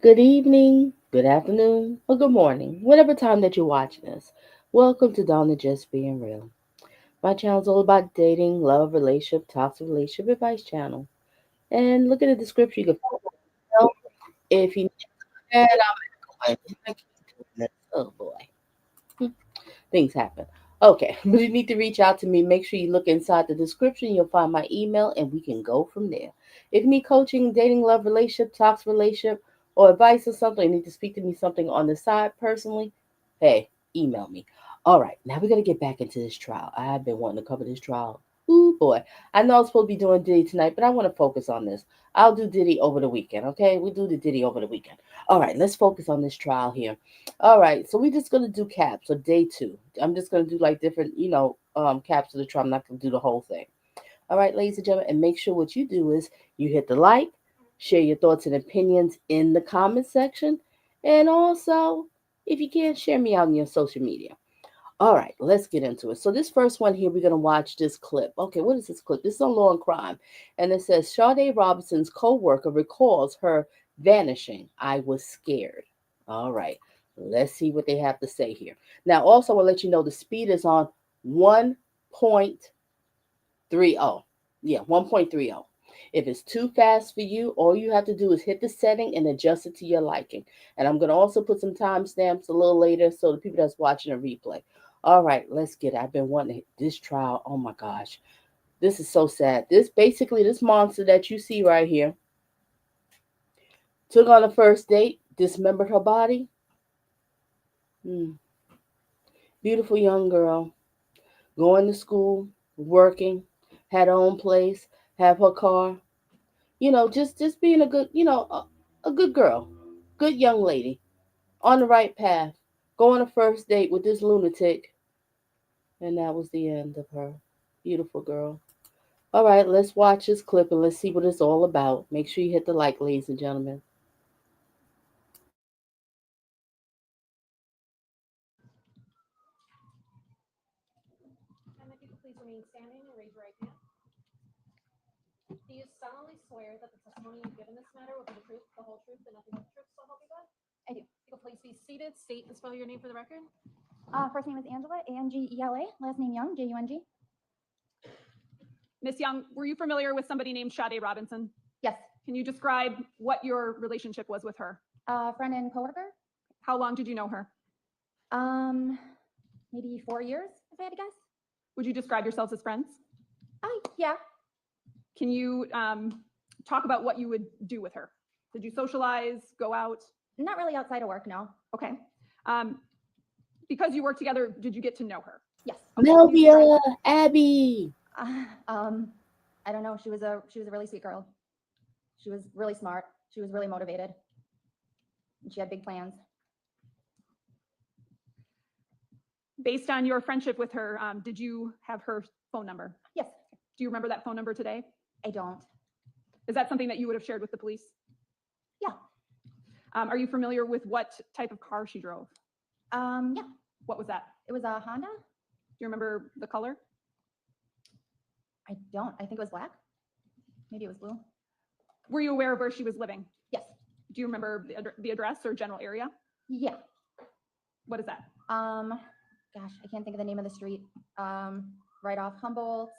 Good evening, good afternoon, or good morning, whatever time that you're watching this. Welcome to Donna Just Being Real. My channel is all about dating, love, relationship, toxic relationship advice channel. And look at the description. You can find help if you need that. I'm going. I keep doing this. Oh boy, things happen. Okay, but you need to reach out to me. Make sure you look inside the description. You'll find my email, and we can go from there. If you need coaching, dating, love, relationship, toxic relationship, or advice or something, you need to speak to me something on the side personally, hey, email me. All right, now we're gonna get back into this trial. I've been wanting to cover this trial. Ooh boy, I know I'm supposed to be doing Diddy tonight, but I want to focus on this. I'll do Diddy over the weekend. Okay, we do the Diddy over the weekend. All right, let's focus on this trial here. All right, so we're just gonna do caps. So day two, I'm just gonna do like different, caps of the trial. I'm not gonna do the whole thing. All right, ladies and gentlemen, and make sure what you do is you hit the like, share your thoughts and opinions in the comment section, and also, if you can, share me out on your social media. All right, let's get into it. So this first one here, we're gonna watch this clip. Okay, what is this clip? This is on Law and Crime, and it says Sade Robinson's co-worker recalls her vanishing. I was scared. All right, let's see what they have to say here. Now, also, I will let you know the speed is on 1.30. Yeah, 1.30. If it's too fast for you, all you have to do is hit the setting and adjust it to your liking. And I'm going to also put some timestamps a little later so the people that's watching a replay. All right, let's get it. I've been wanting this trial. Oh my gosh. This is so sad. This monster that you see right here took on a first date, dismembered her body. Hmm. Beautiful young girl, going to school, working, had her own place, have her car, just being a good, a good girl, good young lady, on the right path, go on a first date with this lunatic, and that was the end of her. Beautiful girl. All right, let's watch this clip and let's see what it's all about. Make sure you hit the like, ladies and gentlemen. And if you could please remain standing and raise your right hand. Do you solemnly swear that the testimony you give in this matter will be the truth, the whole truth, and nothing but the truth, so help you God? I do. You could please be seated, state and spell your name for the record. First name is Angela, Angela. Last name Young, Jung. Miss Young, were you familiar with somebody named Sade Robinson? Yes. Can you describe what your relationship was with her? Friend and coworker. How long did you know her? Maybe 4 years, if I had to guess. Would you describe yourselves as friends? Yeah. Can you talk about what you would do with her? Did you socialize, go out? Not really outside of work, no. Okay. Because you worked together, did you get to know her? Yes. Okay. Melvia, Abby. I don't know. She was a really sweet girl. She was really smart. She was really motivated. And she had big plans. Based on your friendship with her, did you have her phone number? Yes. Do you remember that phone number today? I don't. Is that something that you would have shared with the police? Yeah. Are you familiar with what type of car she drove? Yeah. What was that? It was a Honda. Do you remember the color? I don't. I think it was black. Maybe it was blue. Were you aware of where she was living? Yes. Do you remember the address or general area? Yeah. What is that? Gosh, I can't think of the name of the street. Right off Humboldt,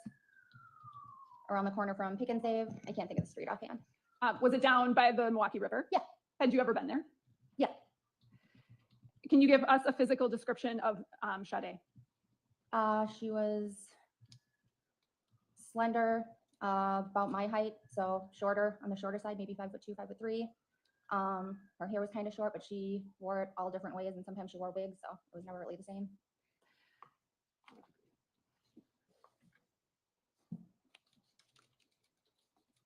around the corner from Pick and Save. I can't think of the street offhand. Was it down by the Milwaukee River? Yeah. Had you ever been there? Yeah. Can you give us a physical description of Sade? She was slender, about my height, so shorter, on the shorter side, maybe 5'2", 5'3". Her hair was kind of short, but she wore it all different ways, and sometimes she wore wigs, so it was never really the same.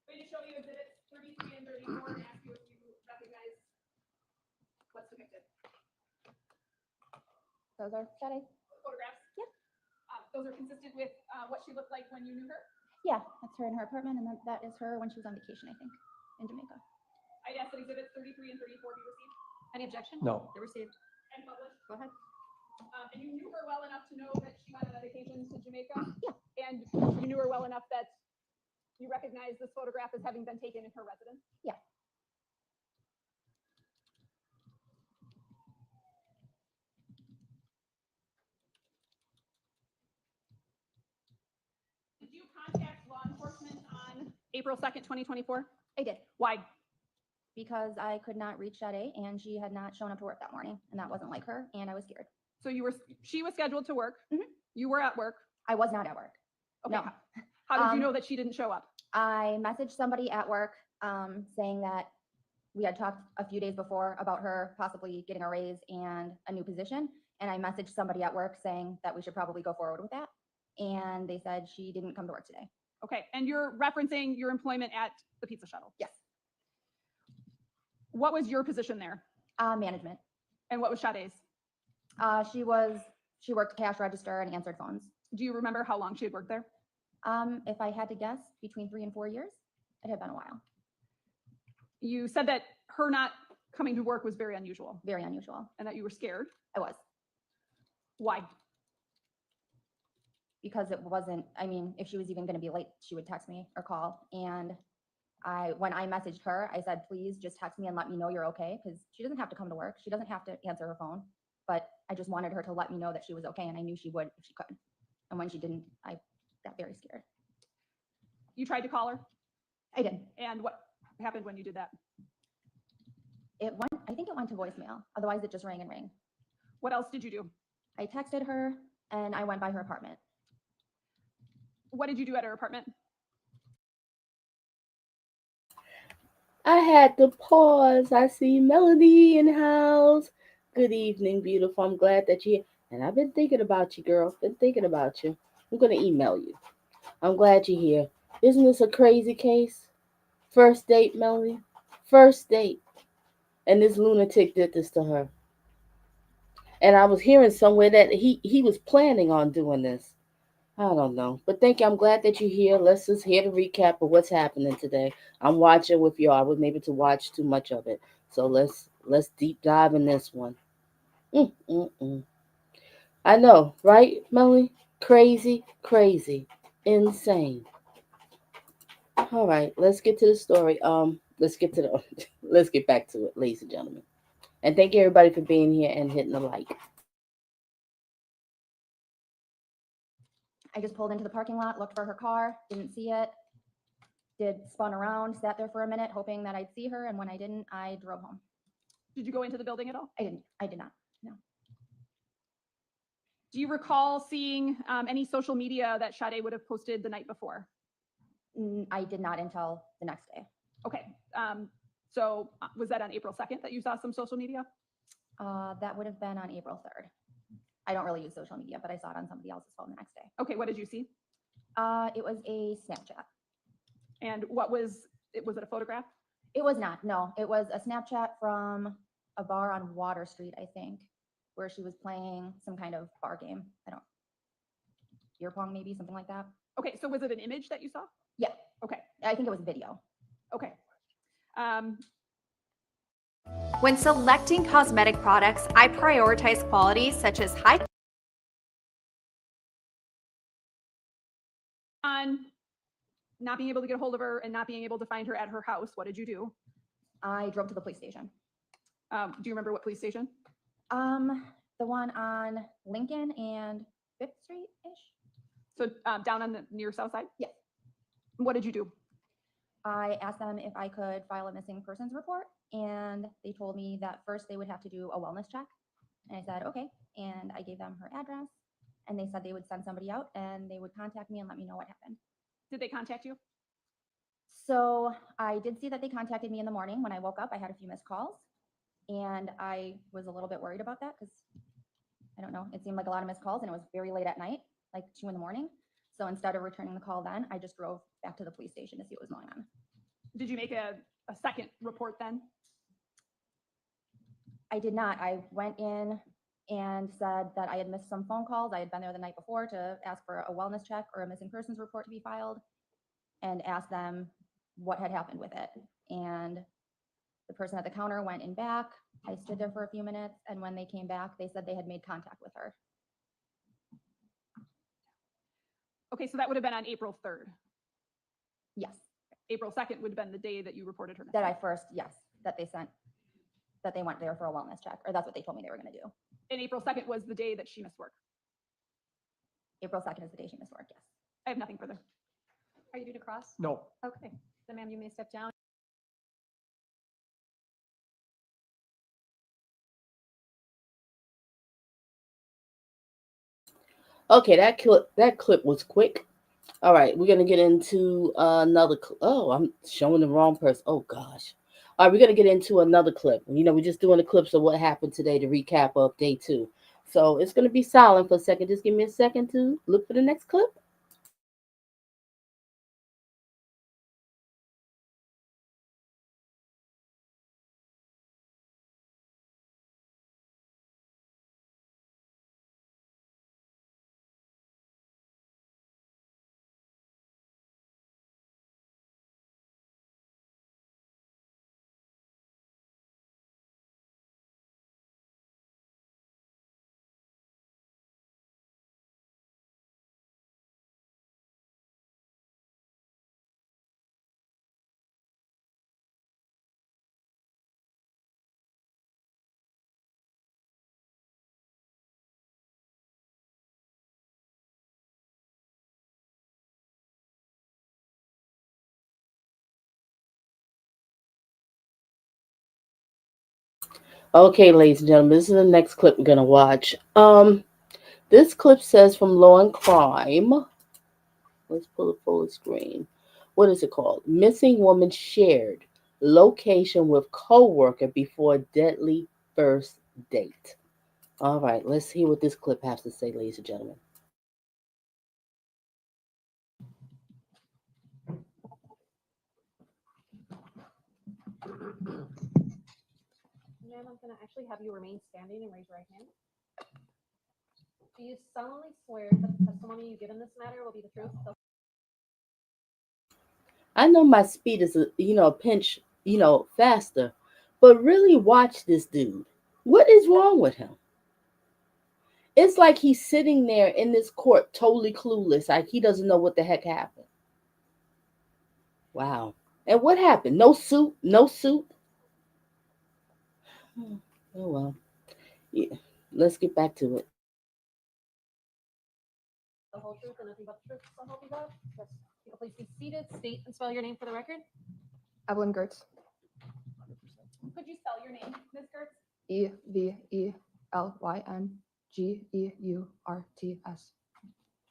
I'm going to show you exhibits 33 and 34 and ask you if you recognize what's depicted. Those are Sade. Photographs? Yeah. Those are consistent with what she looked like when you knew her? Yeah, that's her in her apartment, and that is her when she was on vacation, I think, in Jamaica. I'd ask that exhibits 33 and 34 be received. Any objection? No. They're received. And published? Go ahead. And you knew her well enough to know that she went on a vacation to Jamaica? Yeah. And you knew her well enough that you recognize this photograph as having been taken in her residence? Yeah. April 2nd, 2024? I did, Why? because I could not reach Sade and she had not shown up to work that morning, and that wasn't like her, and I was scared. So she was scheduled to work. Mhm. You were at work. I was not at work. Okay. No. How did you Um, know that she didn't show up? I messaged somebody at work saying that we had talked a few days before about her possibly getting a raise and a new position. And I messaged somebody at work saying that we should probably go forward with that. And they said she didn't come to work today. Okay. And you're referencing your employment at the pizza shuttle. Yes. What was your position there? Management. And what was Sade's? She worked cash register and answered phones. Do you remember how long she had worked there? If I had to guess, between 3 and 4 years, it had been a while. You said that her not coming to work was very unusual Very unusual. and that you were scared. I was, Why? because it wasn't, I mean, if she was even going to be late, she would text me or call. And when I messaged her, I said, please just text me and let me know you're okay, because she doesn't have to come to work. She doesn't have to answer her phone. But I just wanted her to let me know that she was okay, and I knew she would if she could. And when she didn't, I got very scared. You tried to call her? I did. And what happened when you did that? I think it went to voicemail. Otherwise, it just rang and rang. What else did you do? I texted her and I went by her apartment. What did you do at her apartment? I had to pause. I see Melody in house. Good evening, beautiful. I'm glad that you're here. And I've been thinking about you, girl. Been thinking about you. I'm going to email you. I'm glad you're here. Isn't this a crazy case? First date, Melody. First date. And this lunatic did this to her. And I was hearing somewhere that he was planning on doing this. I don't know. But thank you. I'm glad that you're here. Let's just hear the recap of what's happening today. I'm watching with y'all. I wasn't able to watch too much of it. So let's deep dive in this one. Mm-mm-mm. I know, right, Melanie? Crazy, crazy, insane. All right, let's get to the story. Let's get to the let's get back to it, ladies and gentlemen. And thank you everybody for being here and hitting the like. I just pulled into the parking lot, looked for her car, didn't see it. Spun around, sat there for a minute, hoping that I'd see her. And when I didn't, I drove home. Did you go into the building at all? I did not. No. Do you recall seeing any social media that Sade would have posted the night before? I did not until the next day. Okay. So was that on April 2nd that you saw some social media? That would have been on April 3rd. I don't really use social media, but I saw it on somebody else's phone the next day. Okay. What did you see? It was a Snapchat. And what was it? Was it a photograph? It was not. No, it was a Snapchat from a bar on Water Street, I think, where she was playing some kind of bar game. Beer pong, maybe something like that. Okay. So was it an image that you saw? Yeah. Okay. I think it was video. Okay. When selecting cosmetic products, I prioritize quality such as high On not being able to get a hold of her and not being able to find her at her house, what did you do? I drove to the police station. Do you remember what police station? The one on Lincoln and 5th Street-ish. So down on the near south side? Yes. What did you do? I asked them if I could file a missing persons report, and they told me that first they would have to do a wellness check. And I said, okay. And I gave them her address, and they said they would send somebody out and they would contact me and let me know what happened. Did they contact you? So I did see that they contacted me in the morning. When I woke up, I had a few missed calls, and I was a little bit worried about that because I don't know, it seemed like a lot of missed calls, and it was very late at night, like 2 a.m. So instead of returning the call then, I just drove back to the police station to see what was going on. Did you make a second report then? I did not. I went in and said that I had missed some phone calls. I had been there the night before to ask for a wellness check or a missing persons report to be filed, and asked them what had happened with it. And the person at the counter went in back. I stood there for a few minutes, and when they came back, they said they had made contact with her. Okay, so that would have been on April 3rd. Yes, April 2nd would have been the day that you reported her missing. that I first, yes, that they went there for a wellness check, or that's what they told me they were going to do. And April 2nd was the day that she missed work. April 2nd is the day she missed work, yes. I have nothing further. Are you due to cross? No. Okay, then ma'am, you may step down. Okay, that clip was quick. All right, we're gonna get into another. Oh, I'm showing the wrong person. Oh gosh. All right, we're gonna get into another clip. We're just doing the clips of what happened today to recap of day 2. So it's gonna be silent for a second. Just give me a second to look for the next clip. Okay, ladies and gentlemen, this is the next clip we're gonna watch. This clip says from Law and Crime. Let's pull it full screen. What is it called? Missing woman shared location with co-worker before deadly first date. All right, let's hear what this clip has to say, ladies and gentlemen. Ma'am, I'm gonna actually have you remain standing and raise your right hand. Do you solemnly swear that the testimony you give in this matter will be the truth? I know my speed is a pinch faster, but really watch this dude. What is wrong with him? It's like he's sitting there in this court totally clueless, like he doesn't know what the heck happened. Wow. And what happened? No suit? No suit? Oh well. Yeah. Let's get back to it. The whole truth and nothing but the truth, so help you God? Yes. People, please be seated. State and spell your name for the record. Evelyn Gertz. Could you spell your name, Ms. Gertz? EVELYNGEURTS.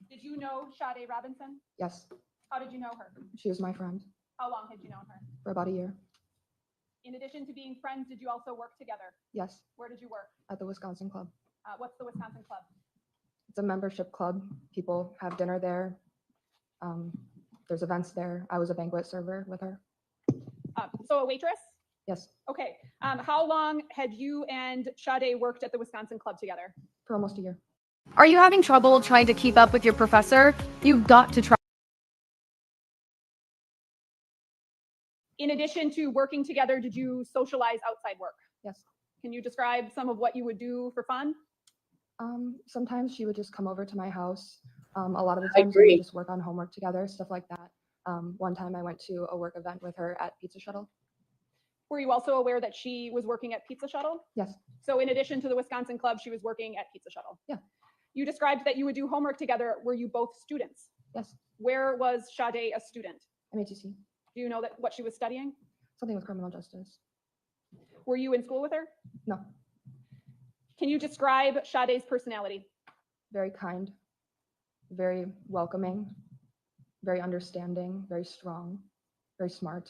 Did you know Sade Robinson? Yes, How did you know her? she was my friend How long had you known her? for about a year. In addition to being friends, did you also work together? Yes, Where did you work? at the Wisconsin Club. What's the Wisconsin Club? It's a membership club. People have dinner there. There's events there. I was a banquet server with her. So a waitress? Yes, Okay. How long had you and Sade worked at the Wisconsin Club together? for almost a year. Are you having trouble trying to keep up with your professor? You've got to try. In addition to working together, did you socialize outside work? Yes. Can you describe some of what you would do for fun? Sometimes she would just come over to my house. A lot of the I times we agree. would just work on homework together, stuff like that. One time I went to a work event with her at Pizza Shuttle. Were you also aware that she was working at Pizza Shuttle? Yes, So in addition to the Wisconsin Club, she was working at Pizza Shuttle? Yeah. You described that you would do homework together. Were you both students? yes, Where was Sade a student? MATC. Do you know what she was studying? Something with criminal justice. Were you in school with her? No, Can you describe Sade's personality? very kind, very welcoming, very understanding, very strong, very smart,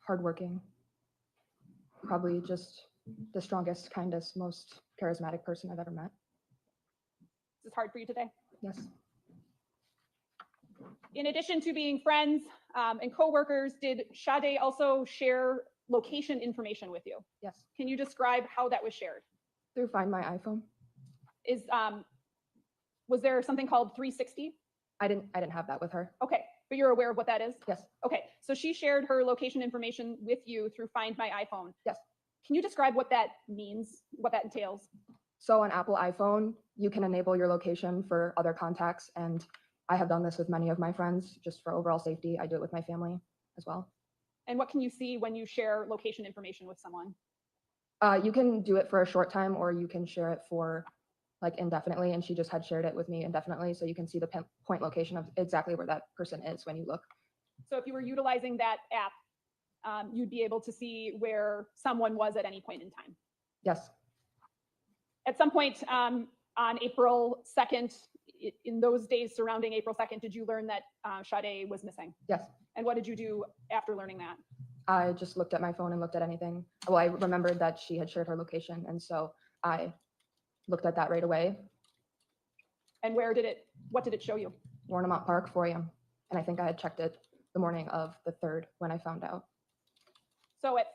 hardworking. Probably just the strongest, kindest, most charismatic person I've ever met. This is hard for you today. Yes, In addition to being friends and coworkers, did Sade also share location information with you? yes. Can you describe how that was shared? Through Find My iPhone. Was there something called 360? I didn't have that with her. Okay, but you're aware of what that is? Yes, Okay, so she shared her location information with you through Find My iPhone. yes. Can you describe what that means, what that entails? So on Apple iPhone, you can enable your location for other contacts, and I have done this with many of my friends just for overall safety. I do it with my family as well. And what can you see when you share location information with someone? You can do it for a short time, or you can share it for like indefinitely, and she just had shared it with me indefinitely. So you can see the point location of exactly where that person is when you look. So if you were utilizing that app, you'd be able to see where someone was at any point in time. Yes. At some point on April 2nd, in those days surrounding April 2nd, did you learn that Sade was missing? Yes. And what did you do after learning that? I just looked at my phone and looked at anything. Well, I remembered that she had shared her location, and so I looked at that right away. And what did it show you? Warnemont Park, 4 a.m. And I think I had checked it the morning of the 3rd when I found out. So at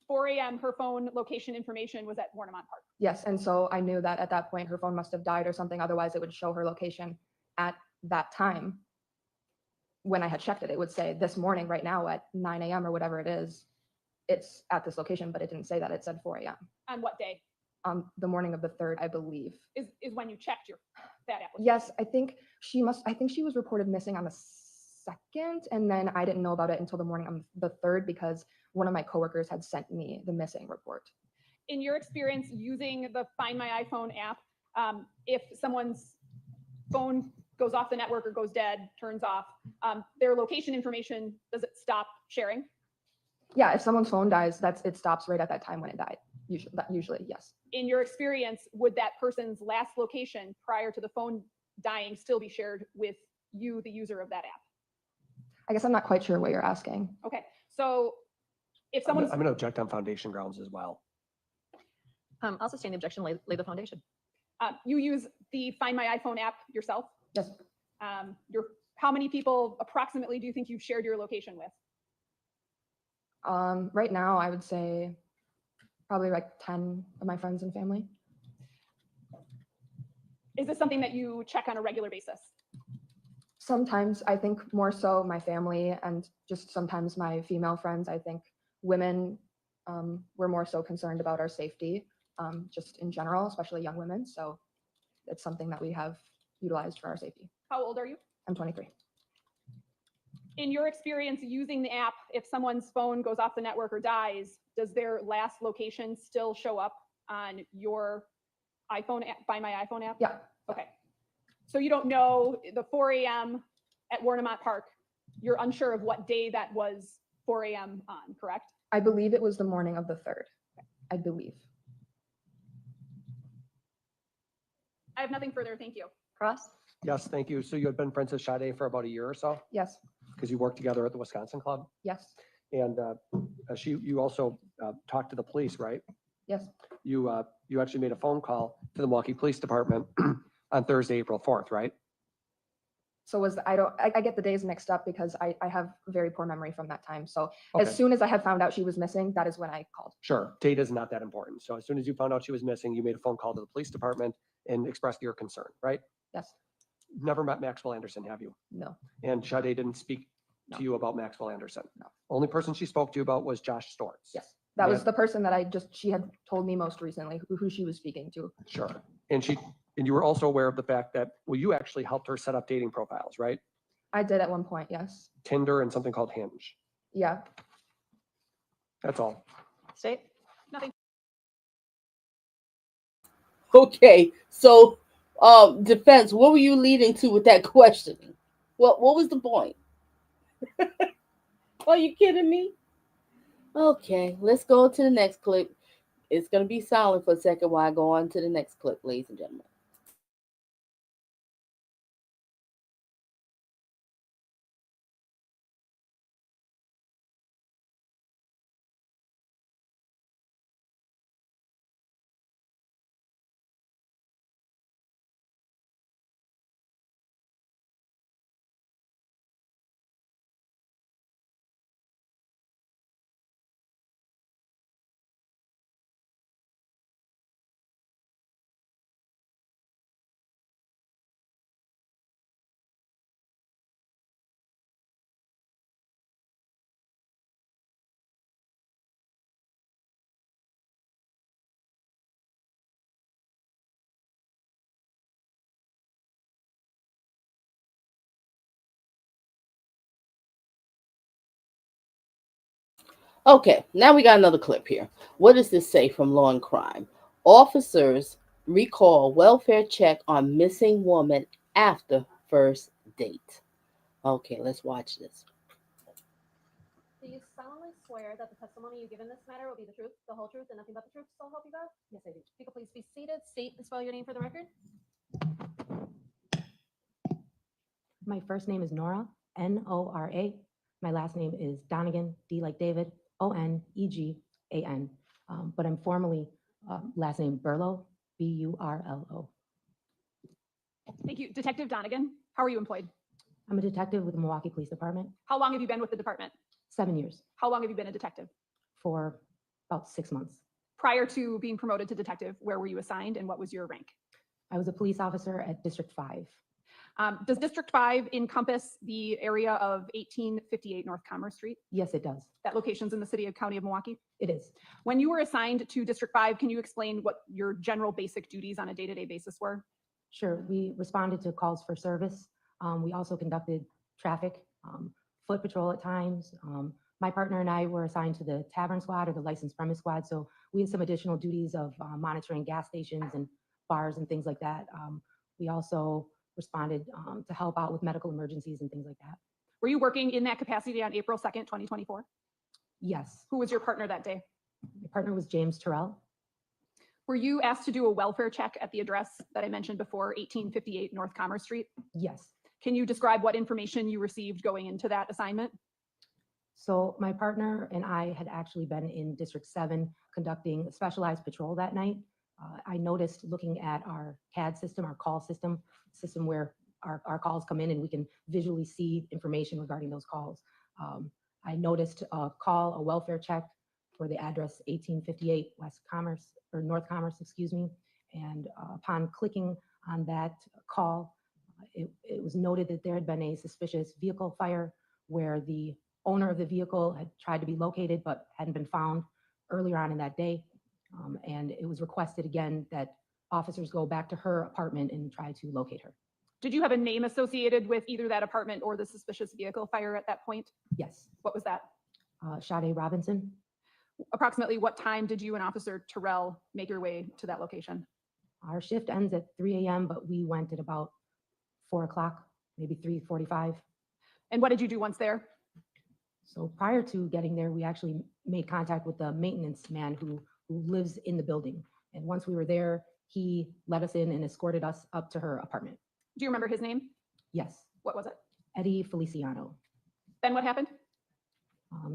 4 a.m., her phone location information was at Warnemont Park. Yes, and so I knew that at that point her phone must have died or something. Otherwise, it would show her location at that time. When I had checked it, it would say this morning, right now at 9 a.m. or whatever it is, it's at this location, but it didn't say that. It said 4 a.m. On what day? The morning of the 3rd, I believe. Is when you checked that application? Yes, I think she was reported missing on the 2nd, and then I didn't know about it until the morning of the 3rd because one of my coworkers had sent me the missing report. In your experience using the Find My iPhone app, if someone's phone goes off the network or goes dead, turns off, their location information, does it stop sharing? Yeah, if someone's phone dies, it stops right at that time when it died. Usually, yes. In your experience, would that person's last location prior to the phone dying still be shared with you, the user of that app? I guess I'm not quite sure what you're asking. Okay, so if I'm someone's going to object on foundation grounds as well. I'll sustain the objection, lay the foundation. you use the Find My iPhone app yourself, Yes. How many people approximately do you think you've shared your location with? Right now, I would say probably like 10 of my friends and family. Is this something that you check on a regular basis? Sometimes I think more so my family and just sometimes my female friends. I think women were more so concerned about our safety, just in general, especially young women. So it's something that we have utilized for our safety. How old are you? I'm 23. In your experience using the app, if someone's phone goes off the network or dies, does their last location still show up on your iPhone app, Find My iPhone app? Yeah. Okay. So you don't know the 4 a.m. at Warnemont Park. You're unsure of what day that was 4 a.m. on, correct? I believe it was the morning of the 3rd. I believe. I have nothing further. Thank you. Cross? Yes, thank you. So you had been friends with Sade for about a year or so Yes. because you worked together at the Wisconsin Club, Yes. and you also talked to the police, right? Yes. You actually made a phone call to the Milwaukee Police Department on Thursday, April 4th, right? So I get the days mixed up because I have very poor memory from that time. So Okay. as soon as I had found out she was missing, that is when I called. Sure, date is not that important. So as soon as you found out she was missing, you made a phone call to the police department and expressed your concern, right? Yes. Never met Maxwell Anderson, have you? No. And Sade didn't speak No. to you about Maxwell Anderson? No. Only person she spoke to you about was Josh Stortz? Yes. That Yeah. was the person that she had told me most recently who she was speaking to. Sure. And you were also aware of the fact that, well, you actually helped her set up dating profiles, right? I did at one point. Yes. Tinder and something called Hinge. Yeah. That's all. State? Nothing. Okay, so defense, what were you leading to with that question? What was the point? Are you kidding me? Okay, let's go to the next clip. It's going to be silent for a second while I go on to the next clip, ladies and gentlemen. Okay, now we got another clip here. What does this say from Law and Crime? Officers recall welfare check on missing woman after first date. Okay, let's watch this. Do you solemnly swear that the testimony you give in this matter will be the truth, the whole truth, and nothing but the truth, so help you God? Yes, I do. If you could please be seated, state and spell your name for the record. My first name is Nora, Nora. My last name is Donegan, D like David, Onegan. But I'm formally last name Burlow, Burlo. Thank you. Detective Donegan, how are you employed? I'm a detective with the Milwaukee Police Department, How long have you been with the department? 7 years, How long have you been a detective? for about 6 months. Prior to being promoted to detective, where were you assigned and what was your rank? I was a police officer at District 5. Does District 5 encompass the area of 1858 North Commerce Street? Yes, it does. That location's in the city of county of Milwaukee. It is. When you were assigned to District 5, can you explain what your general basic duties on a day-to-day basis were? Sure. We responded to calls for service. We also conducted traffic, foot patrol at times. My partner and I were assigned to the tavern squad or the licensed premise squad. So we had some additional duties of monitoring gas stations and bars and things like that. We also responded to help out with medical emergencies and things like that. Were you working in that capacity on April 2nd, 2024? Yes. Who was your partner that day? My partner was James Terrell. Were you asked to do a welfare check at the address that I mentioned before, 1858 North Commerce Street? Yes. Can you describe what information you received going into that assignment? So my partner and I had actually been in District 7 conducting a specialized patrol that night. I noticed looking at our CAD system, our call system where our calls come in and we can visually see information regarding those calls. I noticed a call, a welfare check for the address 1858 West Commerce or North Commerce, excuse me. And upon clicking on that call, it was noted that there had been a suspicious vehicle fire where the owner of the vehicle had tried to be located but hadn't been found earlier on in that day. And it was requested again that officers go back to her apartment and try to locate her. Did you have a name associated with either that apartment or the suspicious vehicle fire at that point? Yes. What was that? Sade Robinson. Approximately what time did you and Officer Terrell make your way to that location? Our shift ends at 3 a.m., but we went at about 4 o'clock, maybe 3:45. And what did you do once there? So prior to getting there, we actually made contact with the maintenance man who lives in the building. And once we were there, he let us in and escorted us up to her apartment. Do you remember his name? Yes, What was it? Eddie Feliciano. Then what happened?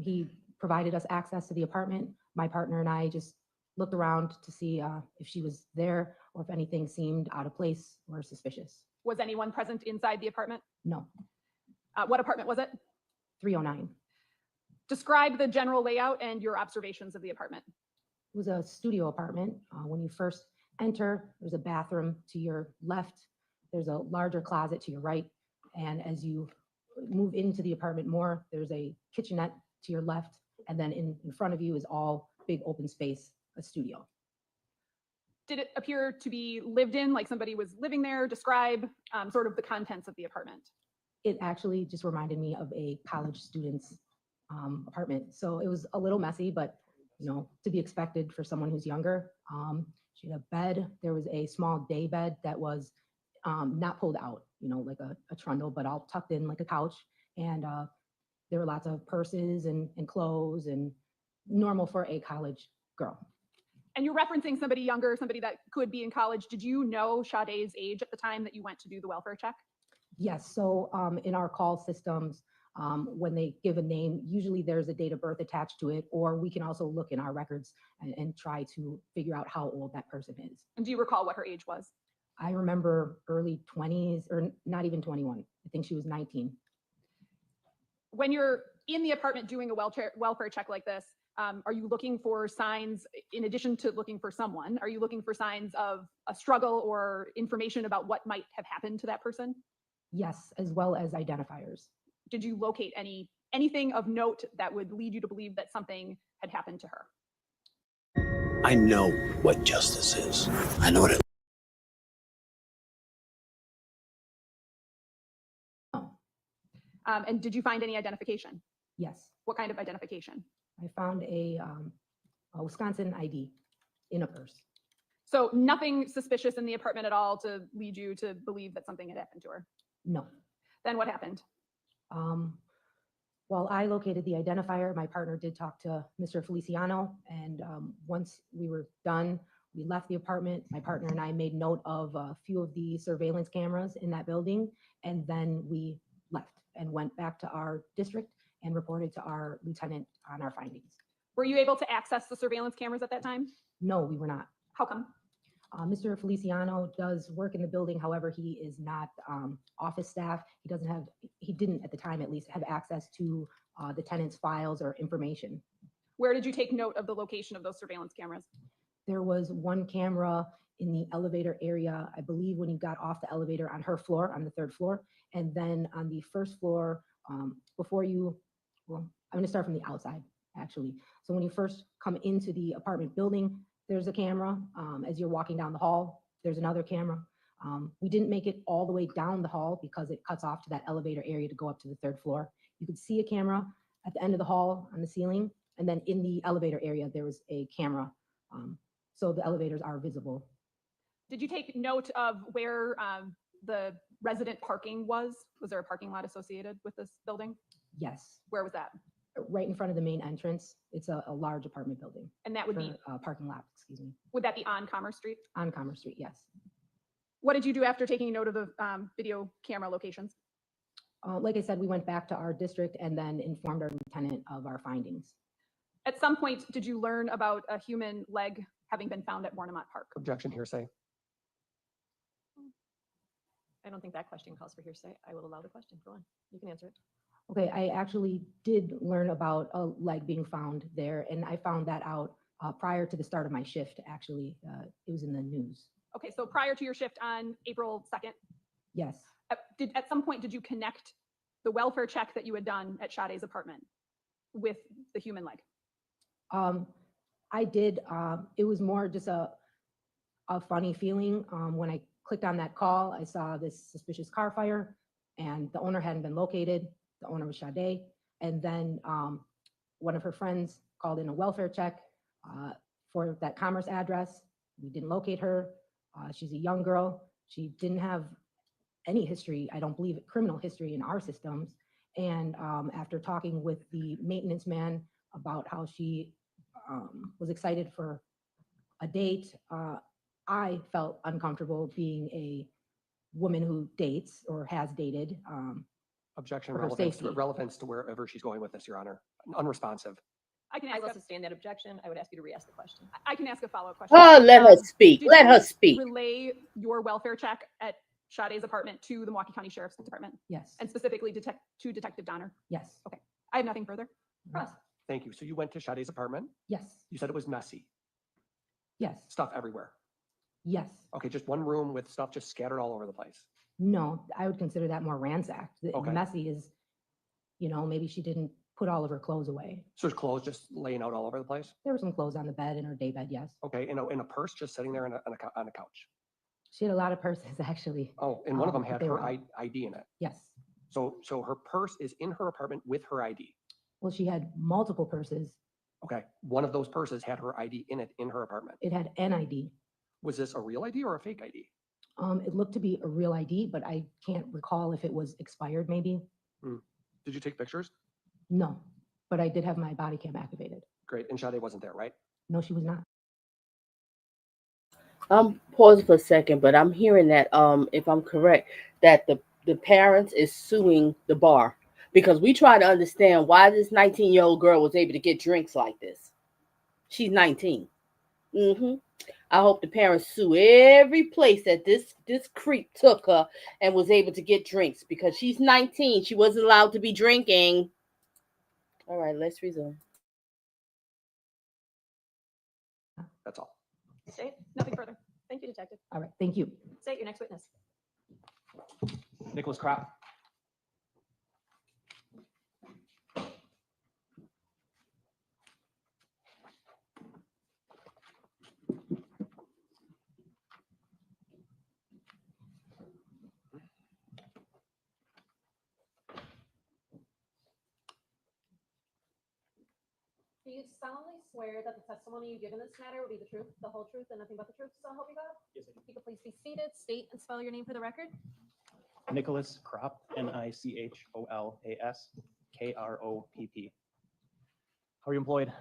He provided us access to the apartment. My partner and I just looked around to see if she was there or if anything seemed out of place or suspicious. Was anyone present inside the apartment? No, What apartment was it? 309. Describe the general layout and your observations of the apartment. It was a studio apartment. When you first enter, there's a bathroom to your left. There's a larger closet to your right. And as you move into the apartment more, there's a kitchenette to your left. And then in front of you is all big open space, a studio. Did it appear to be lived in, like somebody was living there? Describe sort of the contents of the apartment. It actually just reminded me of a college student's apartment. So it was a little messy, but to be expected for someone who's younger. She had a bed. There was a small day bed that was not pulled out, like a trundle, but all tucked in like a couch. And there were lots of purses and clothes and normal for a college girl. And you're referencing somebody younger, somebody that could be in college. Did you know Sade's age at the time that you went to do the welfare check? Yes. So in our call systems, when they give a name, usually there's a date of birth attached to it, or we can also look in our records and try to figure out how old that person is. And do you recall what her age was? I remember early 20s, or not even 21. I think she was 19. When you're in the apartment doing a welfare check like this, are you looking for signs, in addition to looking for someone, are you looking for signs of a struggle or information about what might have happened to that person? Yes, as well as identifiers. Did you locate anything of note that would lead you to believe that something had happened to her? I know what justice is. I know what it. And did you find any identification? Yes, What kind of identification? I found a Wisconsin ID in a purse. So nothing suspicious in the apartment at all to lead you to believe that something had happened to her. No. Then what happened? While I located the identifier, my partner did talk to Mr. Feliciano, and once we were done, we left the apartment. My partner and I made note of a few of the surveillance cameras in that building, and then we left and went back to our district and reported to our lieutenant on our findings. Were you able to access the surveillance cameras at that time? No, we were not. How come? Mr. Feliciano does work in the building. However, he is not office staff. He didn't at the time at least have access to the tenant's files or information. Where did you take note of the location of those surveillance cameras? There was one camera in the elevator area, I believe when you got off the elevator on her floor, on the 3rd floor. And then on the 1st floor, I'm gonna start from the outside, actually. So when you first come into the apartment building, there's a camera. As you're walking down the hall, there's another camera. We didn't make it all the way down the hall because it cuts off to that elevator area to go up to the 3rd floor. You could see a camera at the end of the hall on the ceiling. And then in the elevator area, there was a camera. So the elevators are visible. Did you take note of where the resident parking was? Was there a parking lot associated with this building? Yes, Where was that? right in front of the main entrance. It's a large apartment building. And that would be, Parking lot, excuse me, would that be on Commerce Street? on Commerce Street, yes. What did you do after taking note of the video camera locations? Like I said, we went back to our district and then informed our lieutenant of our findings. At some point, did you learn about a human leg having been found at Bournemouth Park? Objection, hearsay. I don't think that question calls for hearsay. I will allow the question. Go on. You can answer it. Okay, I actually did learn about a leg being found there, and I found that out prior to the start of my shift, actually. It was in the news. Okay, so prior to your shift on April 2nd, Yes, at some point, did you connect the welfare check that you had done at Sade's apartment with the human leg? I did. It was more just a funny feeling. When I clicked on that call, I saw this suspicious car fire, and the owner hadn't been located. The owner was Sade. And then one of her friends called in a welfare check for that Commerce address. We didn't locate her. She's a young girl. She didn't have any history, I don't believe, criminal history in our systems. And after talking with the maintenance man about how she was excited for a date, I felt uncomfortable being a woman who dates or has dated. Objection, For her safety. relevance to wherever she's going with this, Your Honor. Unresponsive. I can I ask, will a, sustain that objection. I would ask you to re-ask the question. I can ask a follow-up question. Oh, let her speak. Did Let you her speak. relay your welfare check at Sade's apartment to the Milwaukee County Sheriff's Department Yes, and specifically to Detective Donner? yes, I have nothing further. yes, Thank you. So you went to Sade's apartment. yes, You said it was messy, yes, stuff everywhere. yes. Okay, just one room with stuff just scattered all over the place. No, I would consider that more ransacked. The Okay. messy is, maybe she didn't put all of her clothes away. So there's clothes just laying out all over the place. There were some clothes on the bed in her daybed, yes. Okay, in a purse just sitting there on a couch. She had a lot of purses, actually. Oh, and one of them but had they her were all- ID in it. Yes. So her purse is in her apartment with her ID. Well, she had multiple purses. Okay, one of those purses had her ID in it in her apartment. It had an ID. Was this a real ID or a fake ID? It looked to be a real ID, but I can't recall if it was expired, maybe. Did you take pictures? No, but I did have my body cam activated. Great, and Sade wasn't there, right? No, she was not. I'm pausing for a second, but I'm hearing that if I'm correct, that the parents is suing the bar because we try to understand why this 19-year-old girl was able to get drinks like this. She's 19. I hope the parents sue every place that this creep took her and was able to get drinks because she's 19. She wasn't allowed to be drinking. All right, let's resume. That's all. State, Nothing further. thank you, Detective. All right, thank you. State your next witness. Nicholas Kropp. Can you solemnly swear that the testimony you give in this matter will be the truth, the whole truth, and nothing but the truth, so help you God? Yes, I do. If you could please be seated, state and spell your name for the record. Nicholas Kropp, Nicholas Kropp. How are you employed?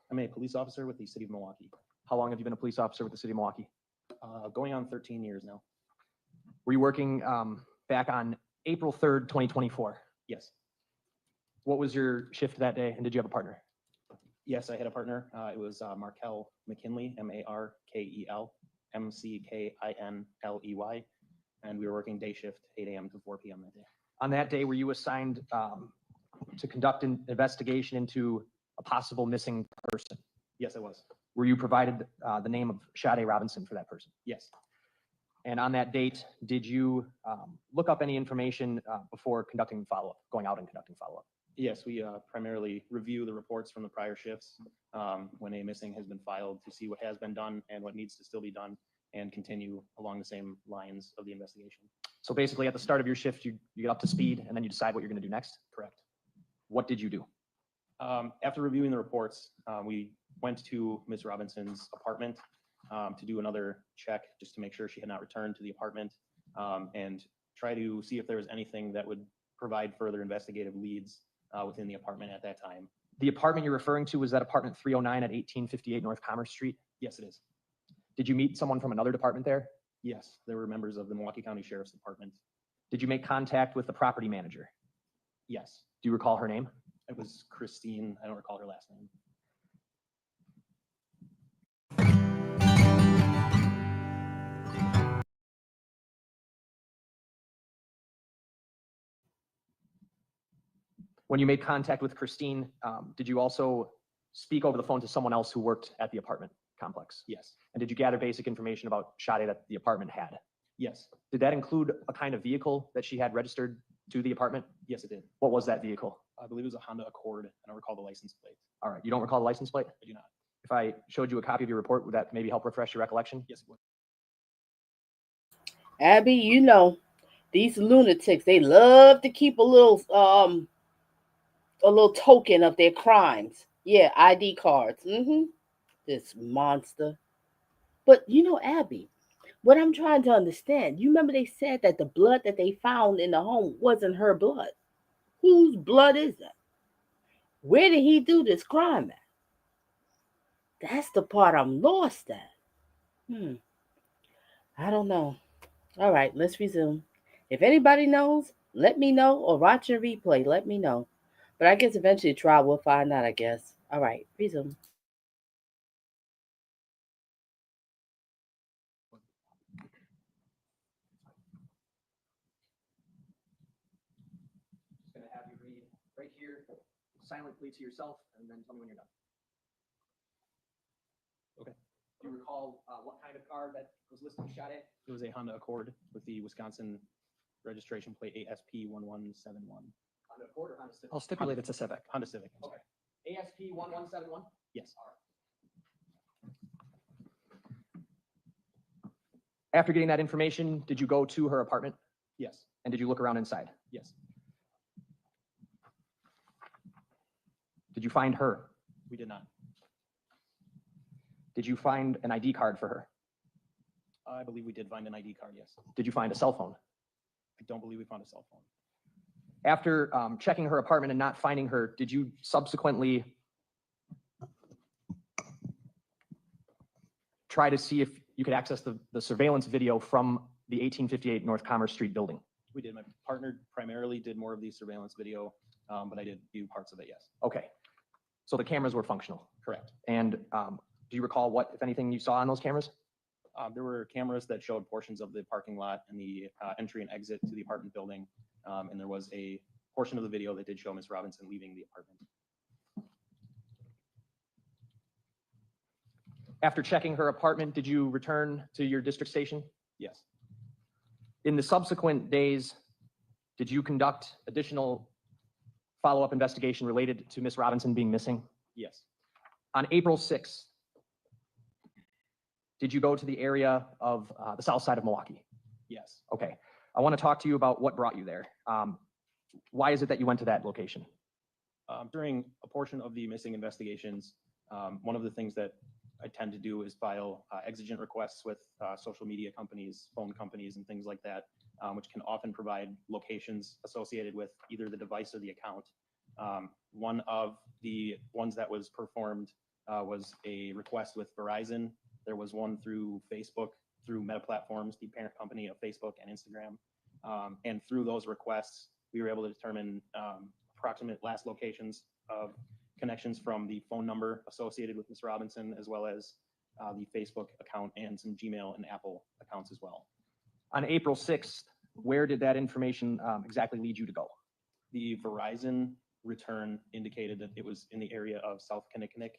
I'm a police officer with the city of Milwaukee, How long have you been a police officer with the city of Milwaukee? going on 13 years now. Were you working back on April 3rd, 2024? Yes. What was your shift that day, and did you have a partner? Yes, I had a partner. It was Markel McKinley, Markel McKinley, and we were working day shift, 8 a.m. to 4 p.m. that day. On that day, were you assigned to conduct an investigation into a possible missing person? Yes, I was. Were you provided the name of Sade Robinson for that person? Yes. And on that date, did you look up any information before conducting follow-up, going out and conducting follow-up? Yes, we primarily review the reports from the prior shifts when a missing has been filed to see what has been done and what needs to still be done and continue along the same lines of the investigation. So basically, at the start of your shift, you get up to speed, and then you decide what you're going to do next? Correct. What did you do? After reviewing the reports, we went to Ms. Robinson's apartment to do another check just to make sure she had not returned to the apartment and try to see if there was anything that would provide further investigative leads within the apartment at that time. The apartment you're referring to was that apartment 309 at 1858 North Commerce Street? Yes, it is. Did you meet someone from another department there? Yes, there were members of the Milwaukee County Sheriff's Department. Did you make contact with the property manager? Yes, Do you recall her name? it was Christine. I don't recall her last name. When you made contact with Christine, did you also speak over the phone to someone else who worked at the apartment complex? Yes, And did you gather basic information about Sade that the apartment had? yes, Did that include a kind of vehicle that she had registered to the apartment? yes, it did. What was that vehicle? I believe it was a Honda Accord. I don't recall the license plate. All right, you don't recall the license plate? I do not. If I showed you a copy of your report, would that maybe help refresh your recollection? Yes, it would. Abby, you know, these lunatics, they love to keep a little token of their crimes. Yeah, ID cards. This monster. But you know, Abby, what I'm trying to understand, you remember they said that the blood that they found in the home wasn't her blood. Whose blood is that? Where did he do this crime at? That's the part I'm lost at. I don't know. All right, let's resume. If anybody knows, let me know, or watch a replay, let me know. But I guess eventually trial will find out, I guess. All right, resume. Just going to have you read right here, silently to yourself, and then tell me when you're done. Okay. Do you recall what kind of car that was listed as Sade? It was a Honda Accord with the Wisconsin registration plate ASP1171. Honda Accord or Honda Civic? I'll stipulate it's a Civic. Honda Civic. I'm Okay. sorry. ASP 1171? Yes. After getting that information, did you go to her apartment Yes. and did you look around inside? Yes. Did you find her? We did not. Did you find an ID card for her? I believe we did find an ID card. Yes. Did you find a cell phone? I don't believe we found a cell phone. After checking her apartment and not finding her, did you subsequently try to see if you could access the surveillance video from the 1858 North Commerce Street building? We did. My partner primarily did more of the surveillance video, but I did view parts of it. Yes. Okay. So the cameras were functional. Correct. And do you recall what, if anything, you saw on those cameras? There were cameras that showed portions of the parking lot and the entry and exit to the apartment building. And there was a portion of the video that did show Ms. Robinson leaving the apartment. After checking her apartment, did you return to your district station? Yes. In the subsequent days, did you conduct additional follow-up investigation related to Ms. Robinson being missing? Yes. On April 6th, did you go to the area of the south side of Milwaukee? Yes. Okay. I want to talk to you about what brought you there. Why is it that you went to that location? During a portion of the missing investigations, One of the things that I tend to do is file exigent requests with social media companies, phone companies, and things like that, which can often provide locations associated with either the device or the account. One of the ones that was performed was a request with Verizon. There was one through Facebook, through Meta Platforms, the parent company of Facebook and Instagram. And through those requests, we were able to determine approximate last locations of connections from the phone number associated with Ms. Robinson, as well as the Facebook account and some Gmail and Apple accounts as well. On April 6th, where did that information exactly lead you to go? The Verizon return indicated that it was in the area of South Kinnickinnick,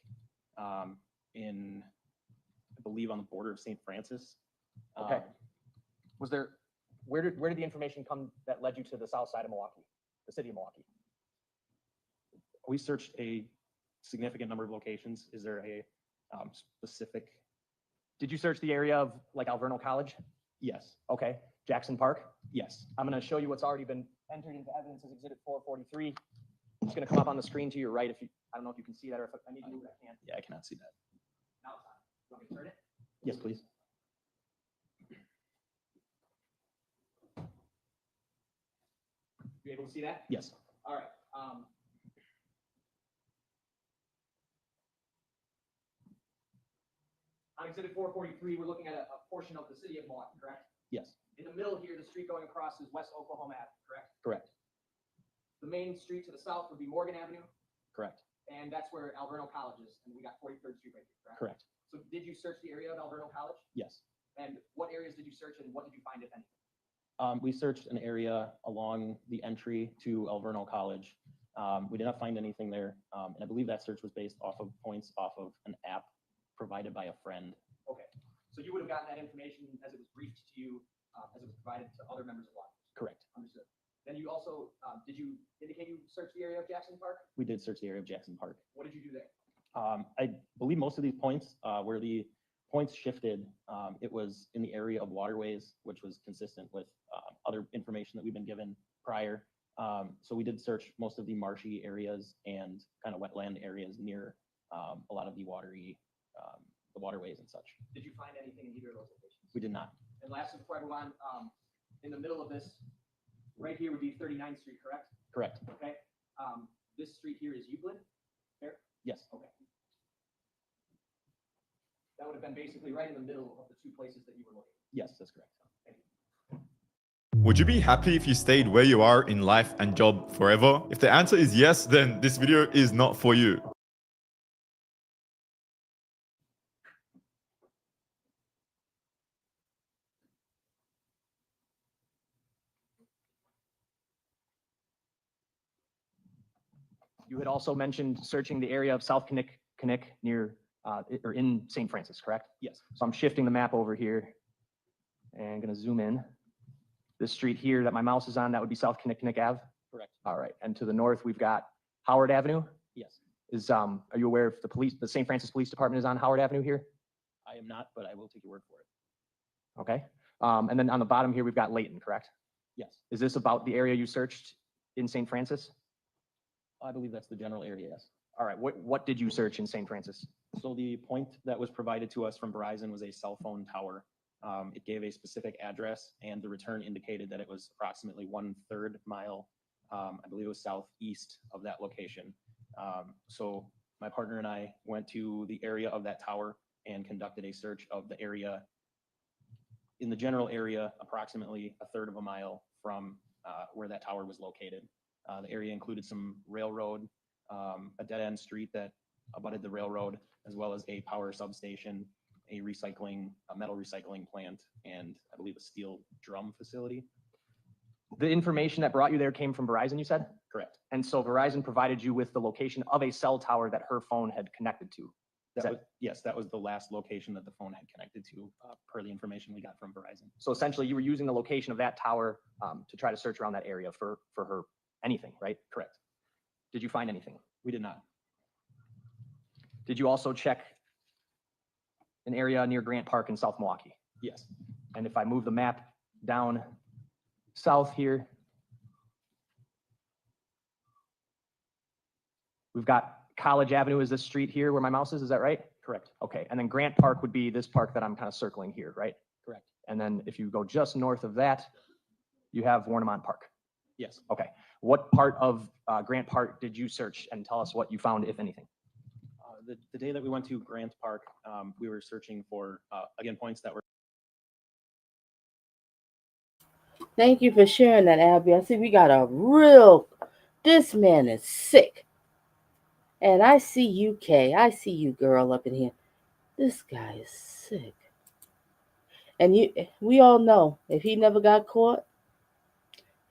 in, I believe, on the border of St. Francis. Okay. Was there, where did the information come that led you to the south side of Milwaukee, the city of Milwaukee? We searched a significant number of locations. Is there a specific? Did you search the area of like Alverno College? Yes. Okay. Jackson Park? Yes. I'm going to show you what's already been entered into evidence as Exhibit 443. It's going to come up on the screen to your right. If you, I don't know if you can see that, or if I need to move it, I can. Yeah, I cannot see that. Now it's on. You want me to turn it? Yes, please. You able to see that? Yes. All right. On Exhibit 443, we're looking at a portion of the city of Milwaukee, correct? Yes. In the middle here, the street going across is West Oklahoma Avenue, correct? Correct. The main street to the south would be Morgan Avenue, Correct. and that's where Alverno College is, and we got 43rd Street right here, correct? Correct. So did you search the area of Alverno College? Yes. And what areas did you search, and what did you find, if any? We searched an area along the entry to Alverno College. We did not find anything there, and I believe that search was based off of points off of an app provided by a friend. Okay, so you would have gotten that information as it was briefed to you, as it was provided to other members of law enforcement? Correct. Understood. Then you also, did you indicate you searched the area of Jackson Park? We did search the area of Jackson Park. What did you do there? I believe most of these points, where the points shifted, it was in the area of waterways, which was consistent with other information that we've been given prior. So we did search most of the marshy areas and kind of wetland areas near a lot of the watery, the waterways and such. Did you find anything in either of those locations? We did not. And lastly, before I move on, in the middle of this, right here would be 39th Street, correct? Correct. Okay. This street here is Euclid. Fair? Yes. Okay. That would have been basically right in the middle of the two places that you were looking. Yes, that's correct. Thank you. Would you be happy if you stayed where you are in life and job forever? If the answer is yes, then this video is not for you. You had also mentioned searching the area of South Kinnickinnick near, or in St. Francis, correct? Yes. So I'm shifting the map over here and going to zoom in. This street here that my mouse is on, that would be South Kinnickinnick Ave? Correct. All right. And to the north, we've got Howard Avenue. Yes. Are you aware if the St. Francis Police Department is on Howard Avenue here? I am not, but I will take your word for it. Okay. And then on the bottom here, we've got Layton, correct? Yes. Is this about the area you searched in St. Francis? I believe that's the general area, yes. All right. What did you search in St. Francis? So the point that was provided to us from Verizon was a cell phone tower. It gave a specific address, and the return indicated that it was approximately 1/3 mile, I believe it was southeast of that location. So my partner and I went to the area of that tower and conducted a search of the area, in the general area, approximately 1/3 of a mile from where that tower was located. The area included some railroad, a dead-end street that abutted the railroad, as well as a power substation, a metal recycling plant, and I believe a steel drum facility. The information that brought you there came from Verizon, you said? Correct. And so Verizon provided you with the location of a cell tower that her phone had connected to. Yes, that was the last location that the phone had connected to, per the information we got from Verizon. So essentially, you were using the location of that tower to try to search around that area for her anything, right? Correct. Did you find anything? We did not. Did you also check an area near Grant Park in South Milwaukee? Yes. And if I move the map down south here, we've got College Avenue is this street here where my mouse is that right? Correct. Okay, and then Grant Park would be this park that I'm kind of circling here, right? Correct. And then if you go just north of that, you have Warnemont Park. Yes. Okay, what part of Grant Park did you search, and tell us what you found, if anything? The day that we went to Grant Park, we were searching for, again, points that were. Thank you for sharing that, Abby. I see we got a real. This man is sick. And I see you, Kay. I see you, girl, up in here. This guy is sick. And we all know if he never got caught,